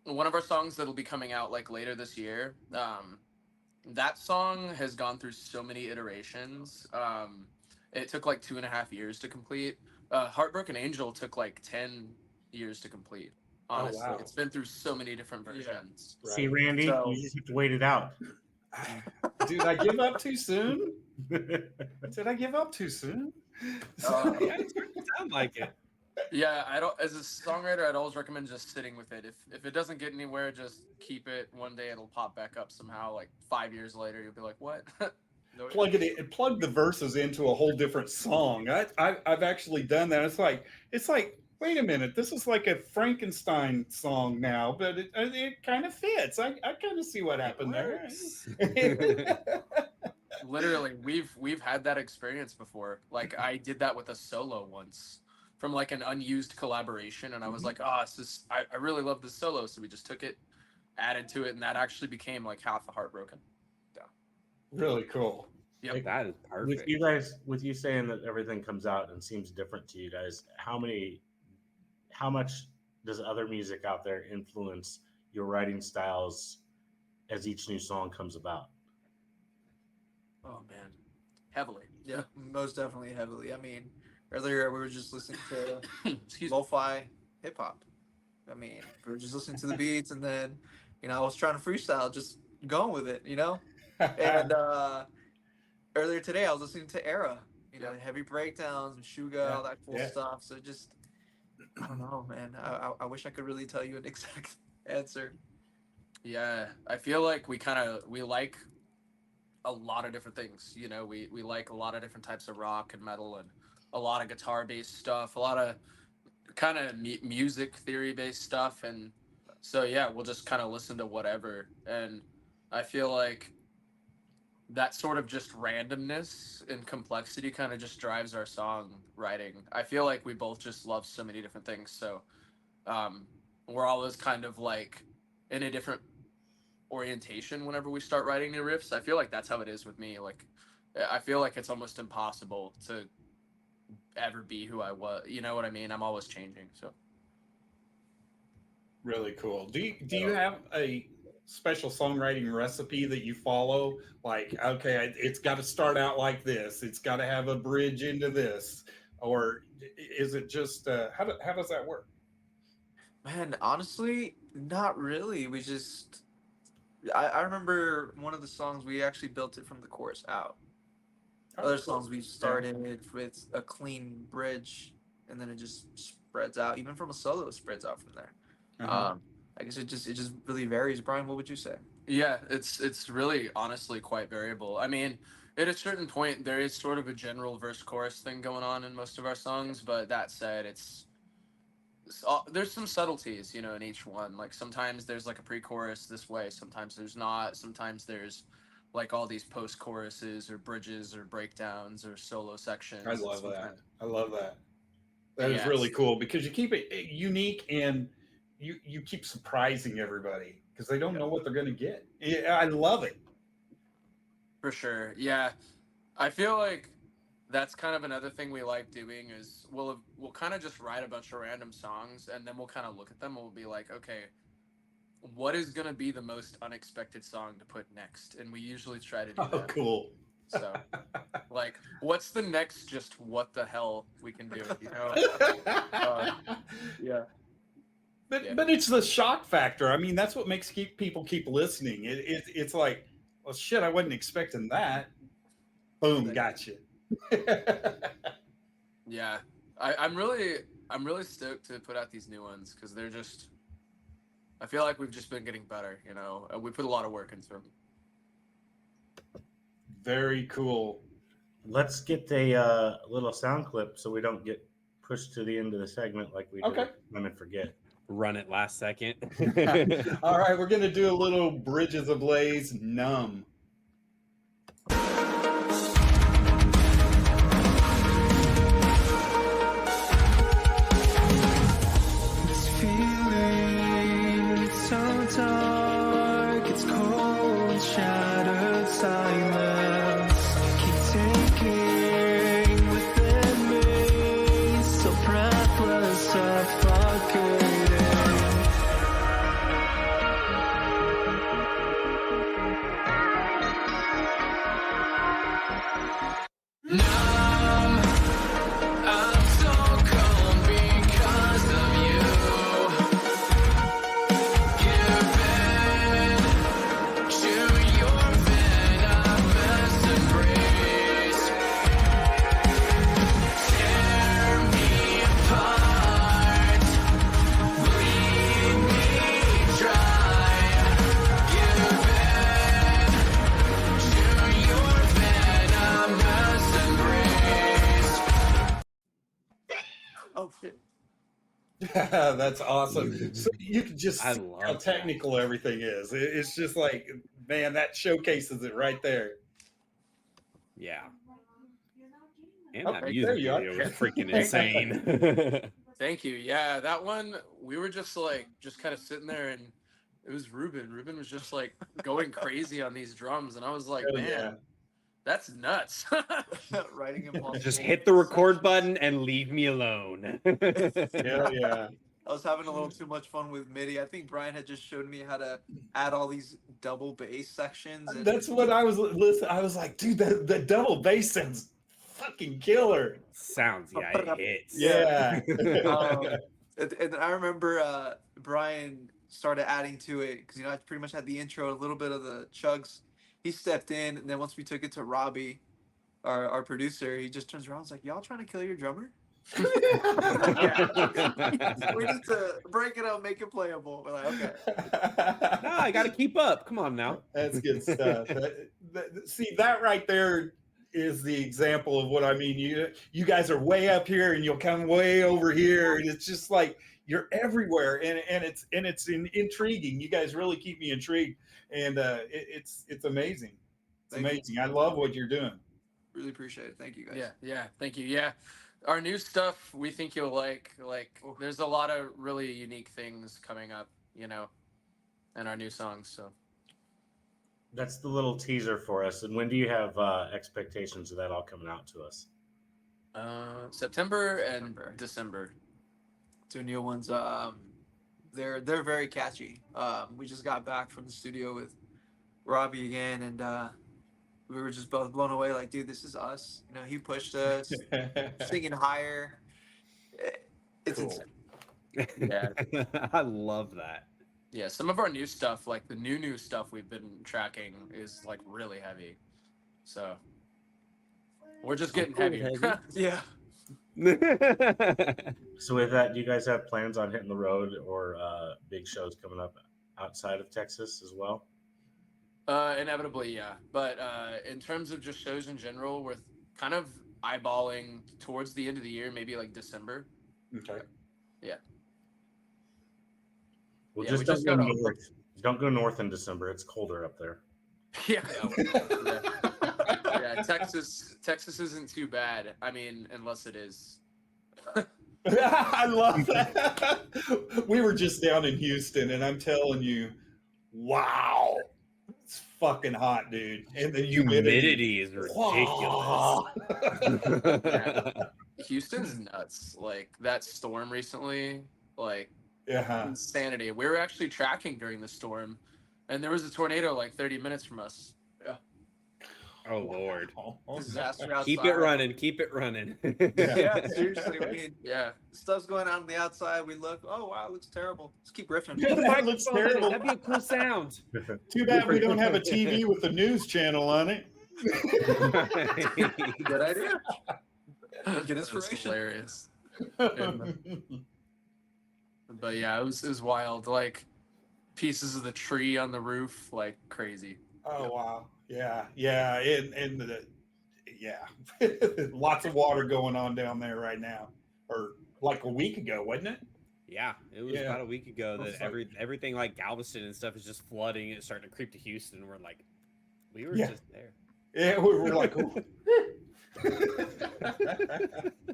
one of our songs that'll be coming out like later this year. That song has gone through so many iterations. It took like 2.5 years to complete. Heartbroken Angel took like 10 years to complete. Honestly, wow. it's been through so many different versions. Right. See, Randy, So- you just have to wait it out. Did I give up too soon? Did I give up too soon? Uh, Yeah, it sound like it. Yeah, I don't. As a songwriter, I'd always recommend just sitting with it. If it doesn't get anywhere, just keep it. One day it'll pop back up somehow. Like 5 years later, you'll be like, "What?" No, Plug it in, plug the verses into a whole different song. I've actually done that. It's like wait a minute, this is like a Frankenstein song now, but it kind of fits. I kind of see what happened there. Literally, we've had that experience before. Like I did that with a solo once from like an unused collaboration, and I was like, "Oh, this is I really love this solo," so we just took it, added to it, and that actually became like half the Heartbroken. Really cool. Yep. That is perfect. With you guys, with you saying that everything comes out and seems different to you guys, how much does other music out there influence your writing styles as each new song comes about? Oh man, heavily. Yeah, most definitely heavily. I mean, earlier we were just listening to Excuse me. lo-fi hip hop. I mean, we were just listening to the beats, and then I was trying to freestyle, just going with it, And earlier today, I was listening to Era, heavy breakdowns and Suga, all that cool stuff. So just, I don't know, man. I wish I could really tell you an exact answer. Yeah, I feel like we like a lot of different things. We like a lot of different types of rock and metal and a lot of guitar based stuff, a lot of kind of music theory based stuff, and so yeah, we'll just kind of listen to whatever. And I feel like that sort of just randomness and complexity kind of just drives our song writing. I feel like we both just love so many different things, so we're always kind of like in a different orientation whenever we start writing new riffs. I feel like that's how it is with me. Like I feel like it's almost impossible to ever be who I was. You know what I mean? I'm always changing. So Really cool. Do you have a special songwriting recipe that you follow? Like, okay, it's got to start out like this. It's got to have a bridge into this, or is it just how does that work? Man, honestly, not really. I remember one of the songs, we actually built it from the chorus out. Other songs we started with a clean bridge, and then it just spreads out. Even from a solo, it spreads out from there. I guess it just really varies. Brian, what would you say? yeah, it's really honestly quite variable. I mean, at a certain point, there is sort of a general verse chorus thing going on in most of our songs, but that said, there's some subtleties, in each one. Like sometimes there's like a pre-chorus this way, sometimes there's not, sometimes there's like all these post choruses or bridges or breakdowns or solo sections. I love that. I love that. That is Yes. really cool because you keep it unique and you keep surprising everybody because they don't know what they're going to get. Yeah, I love it. For sure. Yeah. I feel like that's kind of another thing we like doing is we'll kind of just write a bunch of random songs and then we'll kind of look at them and we'll be like, okay, what is going to be the most unexpected song to put next? And we usually try to do Oh, that. cool. So, like, what's the next just what the hell we can do, you know? Yeah. But it's the shock factor. I mean, that's what makes people keep listening. It's like, well, shit, I wasn't expecting that. Boom, gotcha. Yeah, I'm really stoked to put out these new ones because they're just. I feel like we've just been getting better. You know, we put a lot of work into them. Very cool. Let's get a little sound clip so we don't get pushed to the end of the segment like we did and forget. Run it last second. All right, we're gonna do a little Bridges Ablaze Numb. This feeling, it's so dark, it's cold, shattered silence. Keep taking within me, so breathless, suffocating. Numb, I'm so cold because of you. Given to your venomous embrace, tear me apart, bleed me dry. Given to your venomous embrace. Oh shit. That's awesome. So you can just I see love how that. technical everything is. It's just like, man, that showcases it right there. Yeah. And Okay, that there music you are. video was freaking insane. Thank you. Yeah, that one we were just kind of sitting there and it was Ruben. Ruben was just like going crazy on these drums and I was like, Hell man, yeah. that's nuts. Writing impossible. Just hit the record button and leave me alone. Hell yeah. I was having a little too much fun with MIDI. I think Brian had just showed me how to add all these double bass sections. And That's what I was listening. I was like, dude, the double bass sounds fucking killer. Sounds, yeah, it hits. Yeah. and I remember Brian started adding to it because I pretty much had the intro, a little bit of the chugs. He stepped in, and then once we took it to Robbie, our producer, he just turns around and was like, "Y'all trying to kill your drummer?" We need to break it up, make it playable. We're like, okay. No, I got to keep up. Come on now. That's good stuff. See, that right there is the example of what I mean. You guys are way up here and you'll come way over here, and it's just like you're everywhere, and it's intriguing. You guys really keep me intrigued, and it's amazing. It's amazing. I love what you're doing. Really appreciate it. Thank you guys. Yeah, thank you. Yeah. Our new stuff we think you'll like there's a lot of really unique things coming up, in our new songs. So That's the little teaser for us. And when do you have expectations of that all coming out to us? September and December. Two new ones. They're very catchy. We just got back from the studio with Robbie again, and we were just both blown away. Like, dude, this is us. He pushed us, singing higher. It's Cool. insane. Yeah. I love that. Yeah, some of our new stuff, like the new stuff we've been tracking, is like really heavy. So we're just getting heavier. Yeah. So with that, do you guys have plans on hitting the road or big shows coming up outside of Texas as well? Inevitably, yeah. But in terms of just shows in general, we're kind of eyeballing towards the end of the year, maybe like December. Okay. Yeah. Well, Yeah, just we don't just go gotta- north. Don't go north in December. It's colder up there. Yeah. Yeah, Texas isn't too bad. I mean, unless it is. I love that. We were just down in Houston, and I'm telling you, wow, it's fucking hot, dude. And the humidity Is ridiculous. Wow. Yeah. Houston's nuts. Like that storm recently, like insanity. We were actually tracking during the storm, and there was a tornado like 30 minutes from us. Yeah. Oh Lord. Disaster outside. Keep it running. Keep it running. Yeah, seriously. I mean, Yeah. stuff's going on the outside. We look, oh wow, it looks terrible. Let's keep riffing. That looks terrible. That'd be a cool sound. Too bad we don't have a TV with the news channel on it. Good idea. Good That's inspiration. hilarious. But yeah, it was wild. Like pieces of the tree on the roof, like crazy. Oh wow. Yeah. And lots of water going on down there right now. Or like a week ago, wasn't it? Yeah, it was about a week ago that everything like Galveston and stuff is just flooding. It's starting to creep to Houston. We're like, we were just there. Yeah, we were like,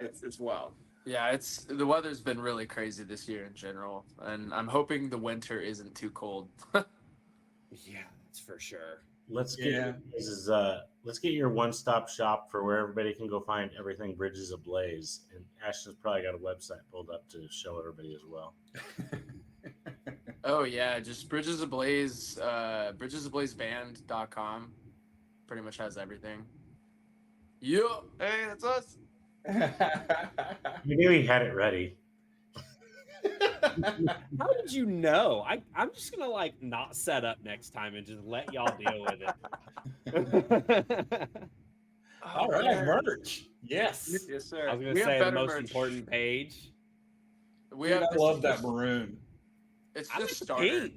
It's wild. Yeah, the weather's been really crazy this year in general, and I'm hoping the winter isn't too cold. Yeah, that's for sure. Let's get let's get your one-stop shop for where everybody can go find everything Bridges Ablaze. And Ashton's probably got a website pulled up to show everybody as well. Oh yeah, just Bridges Ablaze, bridgesAblazeBand.com. Pretty much has everything. Yeah, hey, that's us. You knew he had it ready. How did you know? I'm just gonna like not set up next time and just let y'all deal with it. All right, merch. Yes. Yes, sir. I was gonna say the most important page. I love that maroon. It's I just like the starter.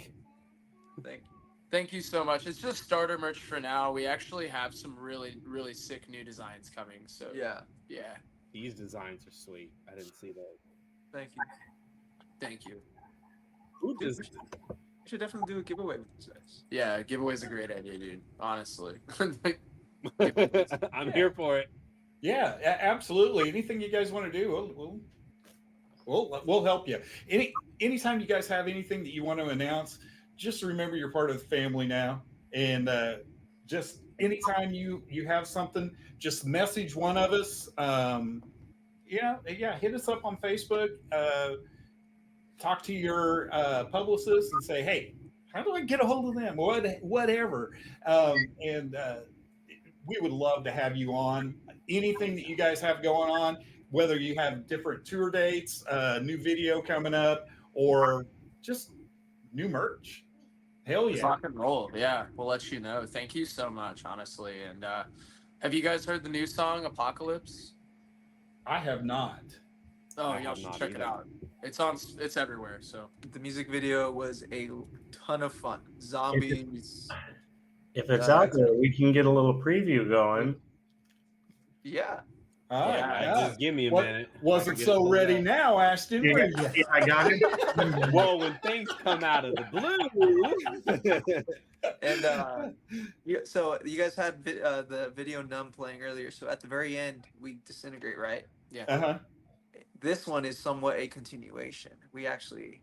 pink. Thank you so much. It's just starter merch for now. We actually have some really, really sick new designs coming. So Yeah. These designs are sweet. I didn't see those. Thank you. Thank you. Who Dude, does? we should definitely do a giveaway with these guys. Yeah, giveaway's a great idea, dude. Honestly. I'm here for it. Yeah, absolutely. Anything you guys want to do, we'll help you. Anytime you guys have anything that you want to announce, just remember you're part of the family now. And just anytime you have something, just message one of us. Hit us up on Facebook. Talk to your publicist and say, hey, how do I get a hold of them? Whatever. We would love to have you on. Anything that you guys have going on, whether you have different tour dates, new video coming up, or just new merch. Hell yeah. Rock and roll. Yeah, we'll let you know. Thank you so much, honestly. And have you guys heard the new song, Apocalypse? I have not. Oh, I y'all have should not check it either. out. It's everywhere. So The music video was a ton of fun. Zombies. If it's out there, we can get a little preview going. Yeah. Just give me a minute. Wasn't so ready now, Ashton. Yeah, I got it. Well, when things come out of the blue. And so you guys had the video Numb playing earlier. So at the very end, we disintegrate, right? yeah. Uh-huh. This one is somewhat a continuation. We actually,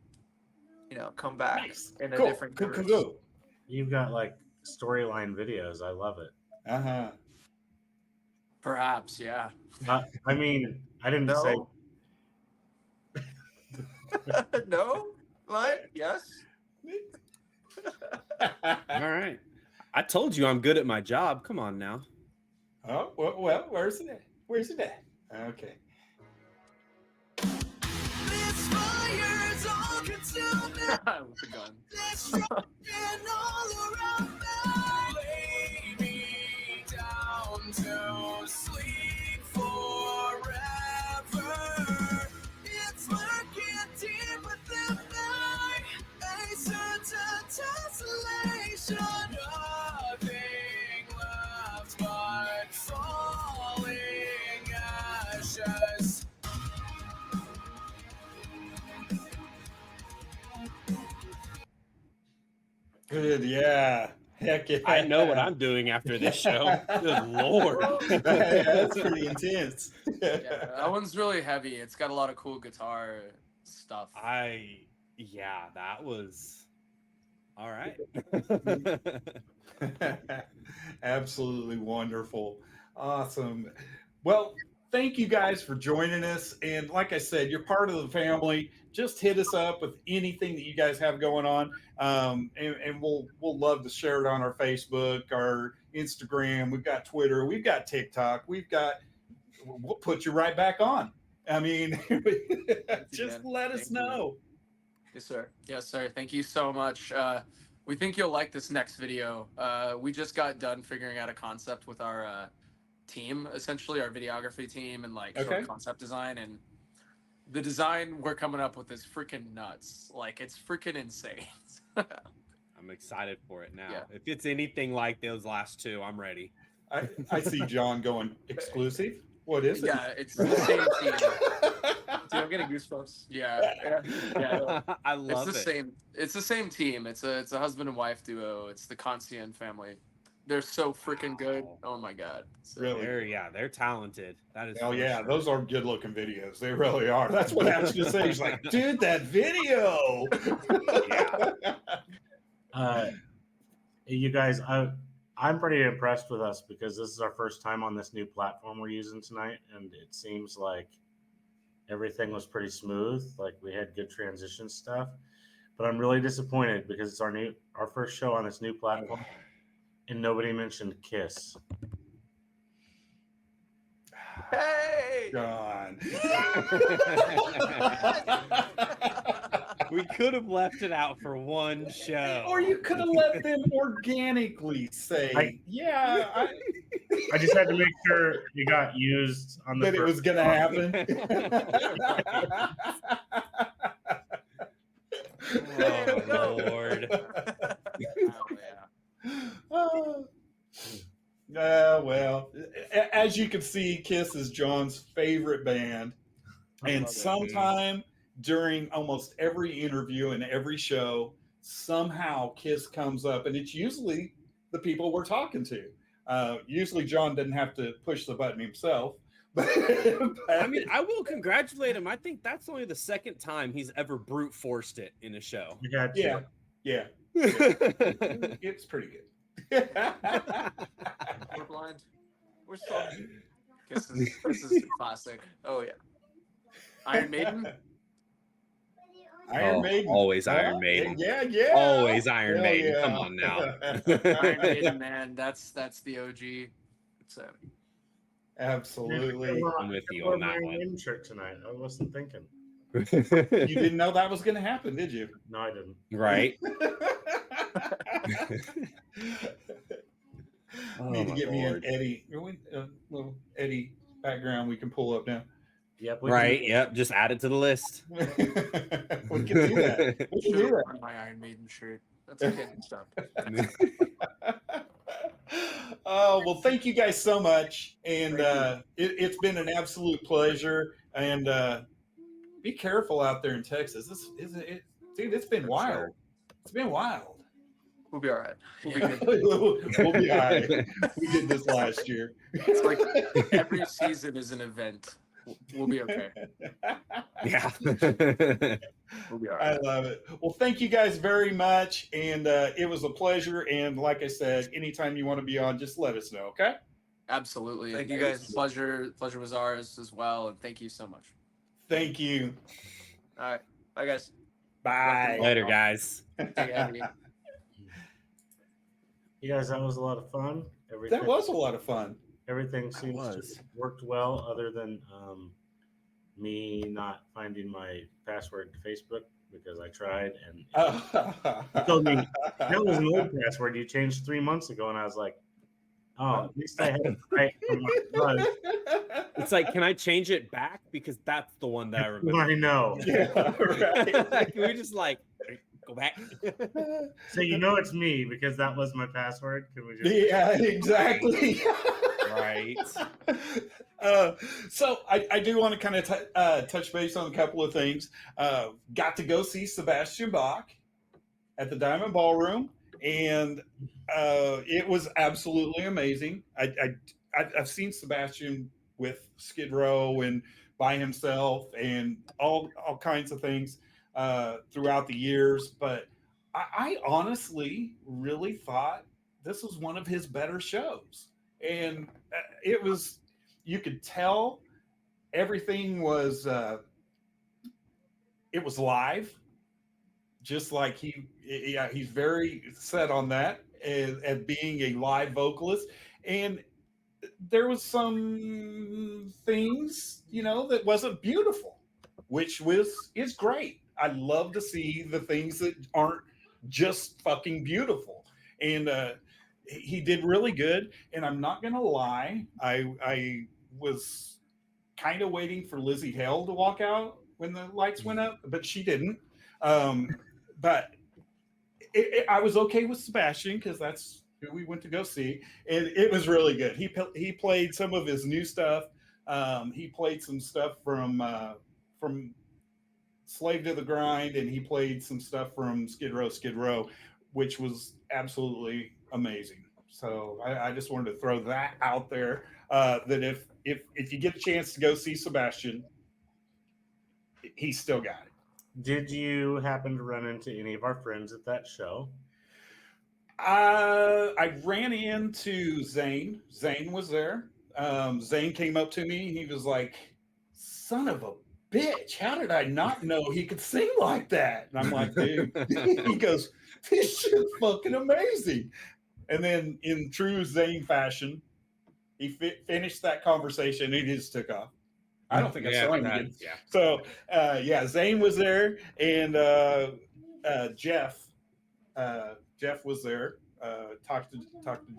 come back Nice. in a Cool. different Cool. verse. You've got like storyline videos. I love it. Uh-huh. Perhaps, yeah. I mean, I didn't say. No. No? What? Yes? All right. I told you I'm good at my job. Come on now. Oh, well, where's it at? Where's it at? Okay. This fire's all consuming. With the gun. And all around me. Lay me down to sleep forever. It's lurking deep within me. A certain desolation. Nothing left but falling ashes. Good, yeah. Heck yeah. I know what I'm doing after this show. Good Lord. That's pretty intense. Yeah, that one's really heavy. It's got a lot of cool guitar stuff. Yeah, that was all right. Absolutely wonderful. Awesome. Well, thank you guys for joining us. And like I said, you're part of the family. Just hit us up with anything that you guys have going on. And we'll love to share it on our Facebook, our Instagram. We've got Twitter, we've got TikTok, we'll put you right back on. I mean, just let us know. Yes, sir. Yes, sir. Thank you so much. We think you'll like this next video. We just got done figuring out a concept with our team, essentially our videography team and like short concept design. And the design we're coming up with is freaking nuts. Like it's freaking insane. I'm excited for it now. Yeah. If it's anything like those last two, I'm ready. I see John going exclusive. What is it? Yeah, it's the same team. Dude, I'm getting goosebumps. Yeah. I love it. It's the same team. It's a husband and wife duo. It's the Conscien family. They're so freaking good. Oh my god. So, really? They're talented. That is. Oh yeah, sure. Those are good looking videos. They really are. That's what I was gonna say. He's like, dude, that video. Yeah. You guys, I'm pretty impressed with us because this is our first time on this new platform we're using tonight, and it seems like everything was pretty smooth. Like we had good transition stuff, but I'm really disappointed because it's our first show on this new platform, and nobody mentioned Kiss. Hey, John. We could have left it out for one show, or you could have let them organically say, I just had to make sure you got used on the. That it was going to happen. Oh Lord. Well, as you can see, Kiss is John's favorite band, and sometime during almost every interview and every show, somehow Kiss comes up, and it's usually the people we're talking to. Usually John doesn't have to push the button himself. But I mean, I will congratulate him. I think that's only the second time he's ever brute forced it in a show. Yeah. It's pretty good. We're blind. We're sorry. Kiss is classic. Oh yeah. Iron Maiden. Iron Maiden. Always Iron Maiden. Yeah. Always Iron Maiden. Come on now. Iron Maiden, man. That's the OG. It's absolutely. I'm with you on that one. Shirt tonight. I wasn't thinking. You didn't know that was going to happen, did you? No, I didn't. Right. Need to get me an Eddie, little Eddie background we can pull up now. Yep. Yep. Just add it to the list. We can do that. We can do that. My Iron Maiden shirt. That's okay. Stuff. Oh, well, thank you guys so much. And it's been an absolute pleasure. And be careful out there in Texas. Dude, it's been wild. Sure. It's been wild. We'll be all right. We'll be all right. We did this last year. It's like every season is an event. We'll be okay. Yeah. We'll be all right. I love it. Well, thank you guys very much. And it was a pleasure. And like I said, anytime you want to be on, just let us know, okay? Absolutely. Thank you guys. Pleasure was ours as well. And thank you so much. Thank you. All right. Bye, guys. Bye. Later, guys. You guys, that was a lot of fun. That was a lot of fun. Everything seems to have worked well, other than me not finding my password to Facebook because I tried and you told me that was an old password you changed 3 months ago, and I was like, oh, at least I had it right from my It's like, can I change it back because that's the one that I remember? I know. Yeah, right. Can we just go back? So it's me because that was my password. Can we just? Yeah, exactly. Right. So I do want to kind of touch base on a couple of things. Got to go see Sebastian Bach at the Diamond Ballroom, and it was absolutely amazing. I've seen Sebastian with Skid Row and by himself and all kinds of things throughout the years, but I honestly really thought this was one of his better shows, and it was. You could tell everything was. It was live, just like he's very set on that as being a live vocalist, and there was some things that wasn't beautiful, which is great. I love to see the things that aren't just fucking beautiful, and he did really good. And I'm not gonna lie, I was kind of waiting for Lizzie Hale to walk out when the lights went up, but she didn't. But I was okay with Sebastian because that's who we went to go see, and it was really good. He played some of his new stuff. He played some stuff from Slave to the Grind, and he played some stuff from Skid Row, which was absolutely amazing. So I just wanted to throw that out there. That if you get a chance to go see Sebastian, he's still got it. Did you happen to run into any of our friends at that show? I ran into Zane. Zane was there. Zane came up to me. He was like, "Son of a bitch, how did I not know he could sing like that?" And I'm like, "Dude," he goes, "This shit's fucking amazing." And then in true Zane fashion, he finished that conversation and he just took off. I don't think I saw him again. Yeah. So Zane was there, and Jeff was there. Talked to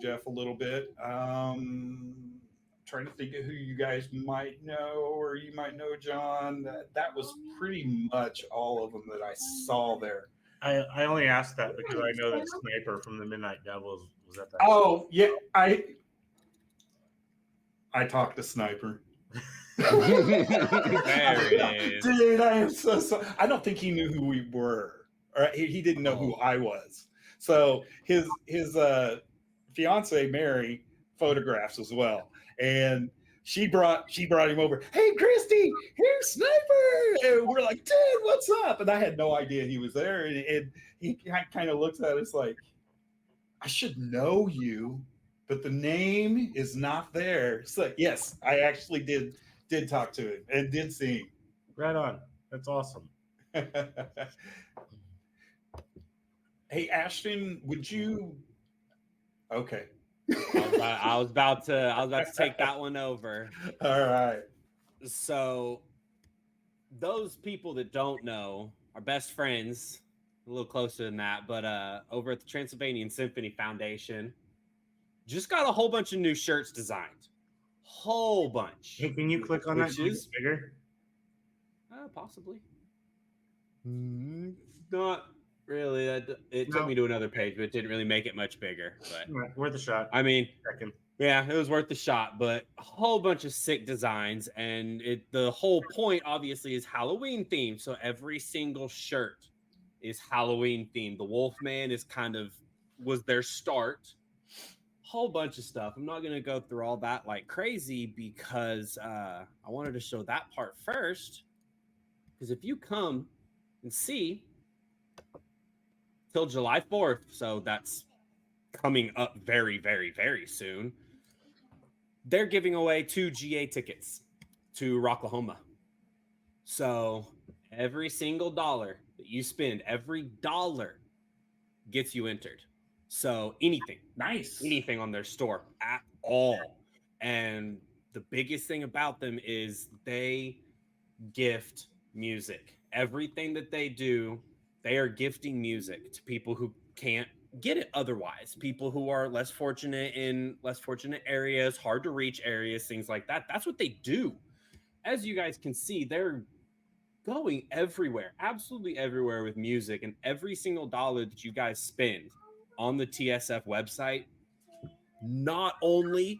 Jeff a little bit. Trying to think of who you guys might know, or you might know John. That was pretty much all of them that I saw there. I only asked that because I know that Sniper from the Midnight Devils was at that. Oh yeah, I talked to Sniper. There it is. Dude, I am so I don't think he knew who we were, or he didn't know who I was. So his fiance Mary photographs as well, and she brought him over. "Hey, Christy, here's Sniper," and we're like, "Dude, what's up?" And I had no idea he was there, and he kind of looks at us like, "I should know you, but the name is not there." So yes, I actually did talk to him and did see him. Right on. That's awesome. Hey, Ashton, would you? Okay. I was about to take that one over. All right. So those people that don't know are best friends, a little closer than that, but over at the Transylvanian Symphony Foundation, just got a whole bunch of new shirts designed. Whole bunch. Hey, can you click on that? Which to make is- it bigger? Possibly. Not really. It took No. me to another page, but it didn't really make it much bigger. But Right, worth a shot. I mean, Second. yeah, it was worth the shot. But a whole bunch of sick designs, and the whole point obviously is Halloween themed. So every single shirt is Halloween themed. The Wolfman was their start. Whole bunch of stuff. I'm not gonna go through all that like crazy because I wanted to show that part first. Because if you come and see till July 4th, so that's coming up very, very, very soon, they're giving away 2 GA tickets to Rocklahoma. So every single dollar that you spend, every dollar gets you entered. So anything on their store at all. And the biggest thing about them is they gift music. Everything that they do, they are gifting music to people who can't get it otherwise. People who are less fortunate in less fortunate areas, hard to reach areas, things like that. That's what they do. As you guys can see, they're going everywhere, absolutely everywhere with music, and every single dollar that you guys spend on the TSF website not only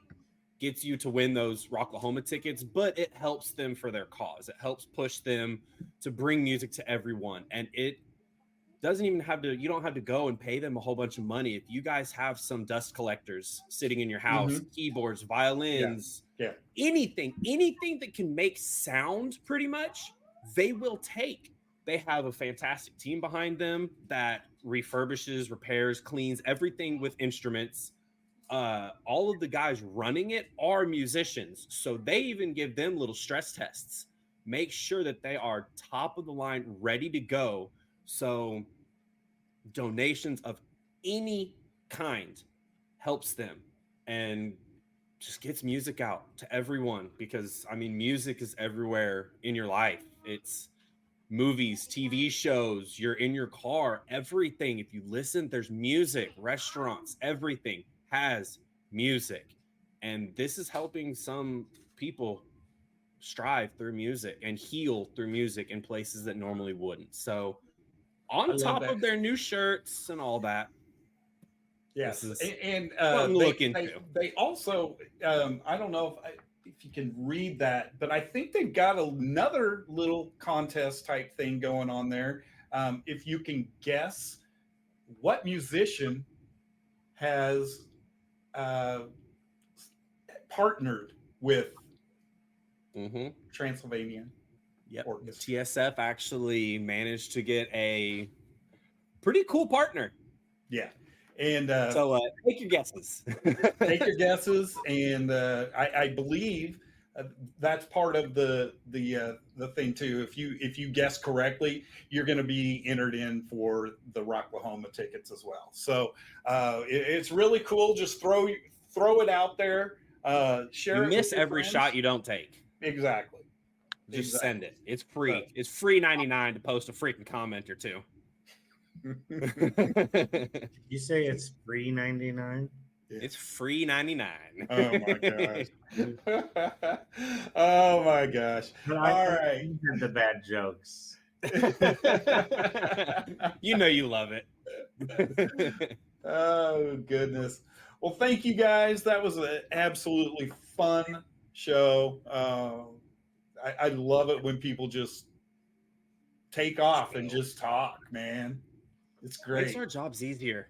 gets you to win those Rocklahoma tickets, but it helps them for their cause. It helps push them to bring music to everyone. And it doesn't even have to, you don't have to go and pay them a whole bunch of money. If you guys have some dust collectors sitting in your house, keyboards, violins, anything that can make sound, pretty much, they will take. They have a fantastic team behind them that refurbishes, repairs, cleans everything with instruments. All of the guys running it are musicians, so they even give them little stress tests. Make sure that they are top of the line, ready to go. So donations of any kind helps them and just gets music out to everyone, because I mean, music is everywhere in your life. It's movies, TV shows, you're in your car, everything. If you listen, there's music, restaurants, everything has music. And this is helping some people strive through music and heal through music in places that normally wouldn't. So on top of their new shirts and all that. Yes. And they also, I don't know if you can read that, but I think they've got another little contest type thing going on there. If you can guess what musician has partnered with Transylvania. Yep. TSF actually managed to get a pretty cool partner. Yeah. And so take your guesses. Take your guesses, and I believe that's part of the thing too. If you guess correctly, you're going to be entered in for the Rocklahoma tickets as well. So it's really cool. Just throw it out there. Share. You miss every shot you don't take. Exactly. Just send it. It's free. Right. It's free 99 to post a freaking comment or two. You say it's free 99? Yeah. It's free 99. Oh my gosh. Oh my gosh. All right. The bad jokes. You know you love it. Oh goodness. Well, thank you guys. That was an absolutely fun show. I love it when people just take off and just talk, man. It's great. Makes our jobs easier.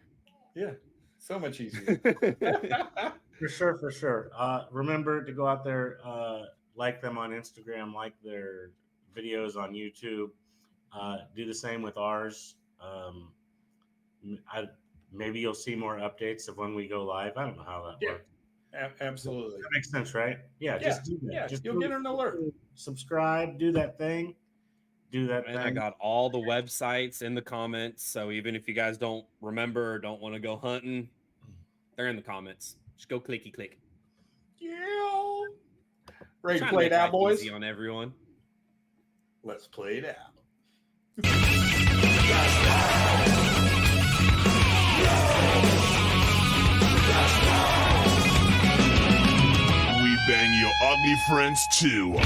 Yeah, so much easier. For sure. Remember to go out there, like them on Instagram, like their videos on YouTube. Do the same with ours. Maybe you'll see more updates of when we go live. I don't know how that works. Absolutely. That makes sense, right? Yeah, just do that. Yeah, you'll get an alert. Subscribe, do that thing. Do that thing. I got all the websites in the comments, so even if you guys don't remember or don't want to go hunting, they're in the comments. Just go clicky click. Yeah. Ready to play it out, boys? Easy on everyone. Let's play it out. We bang your ugly friends too.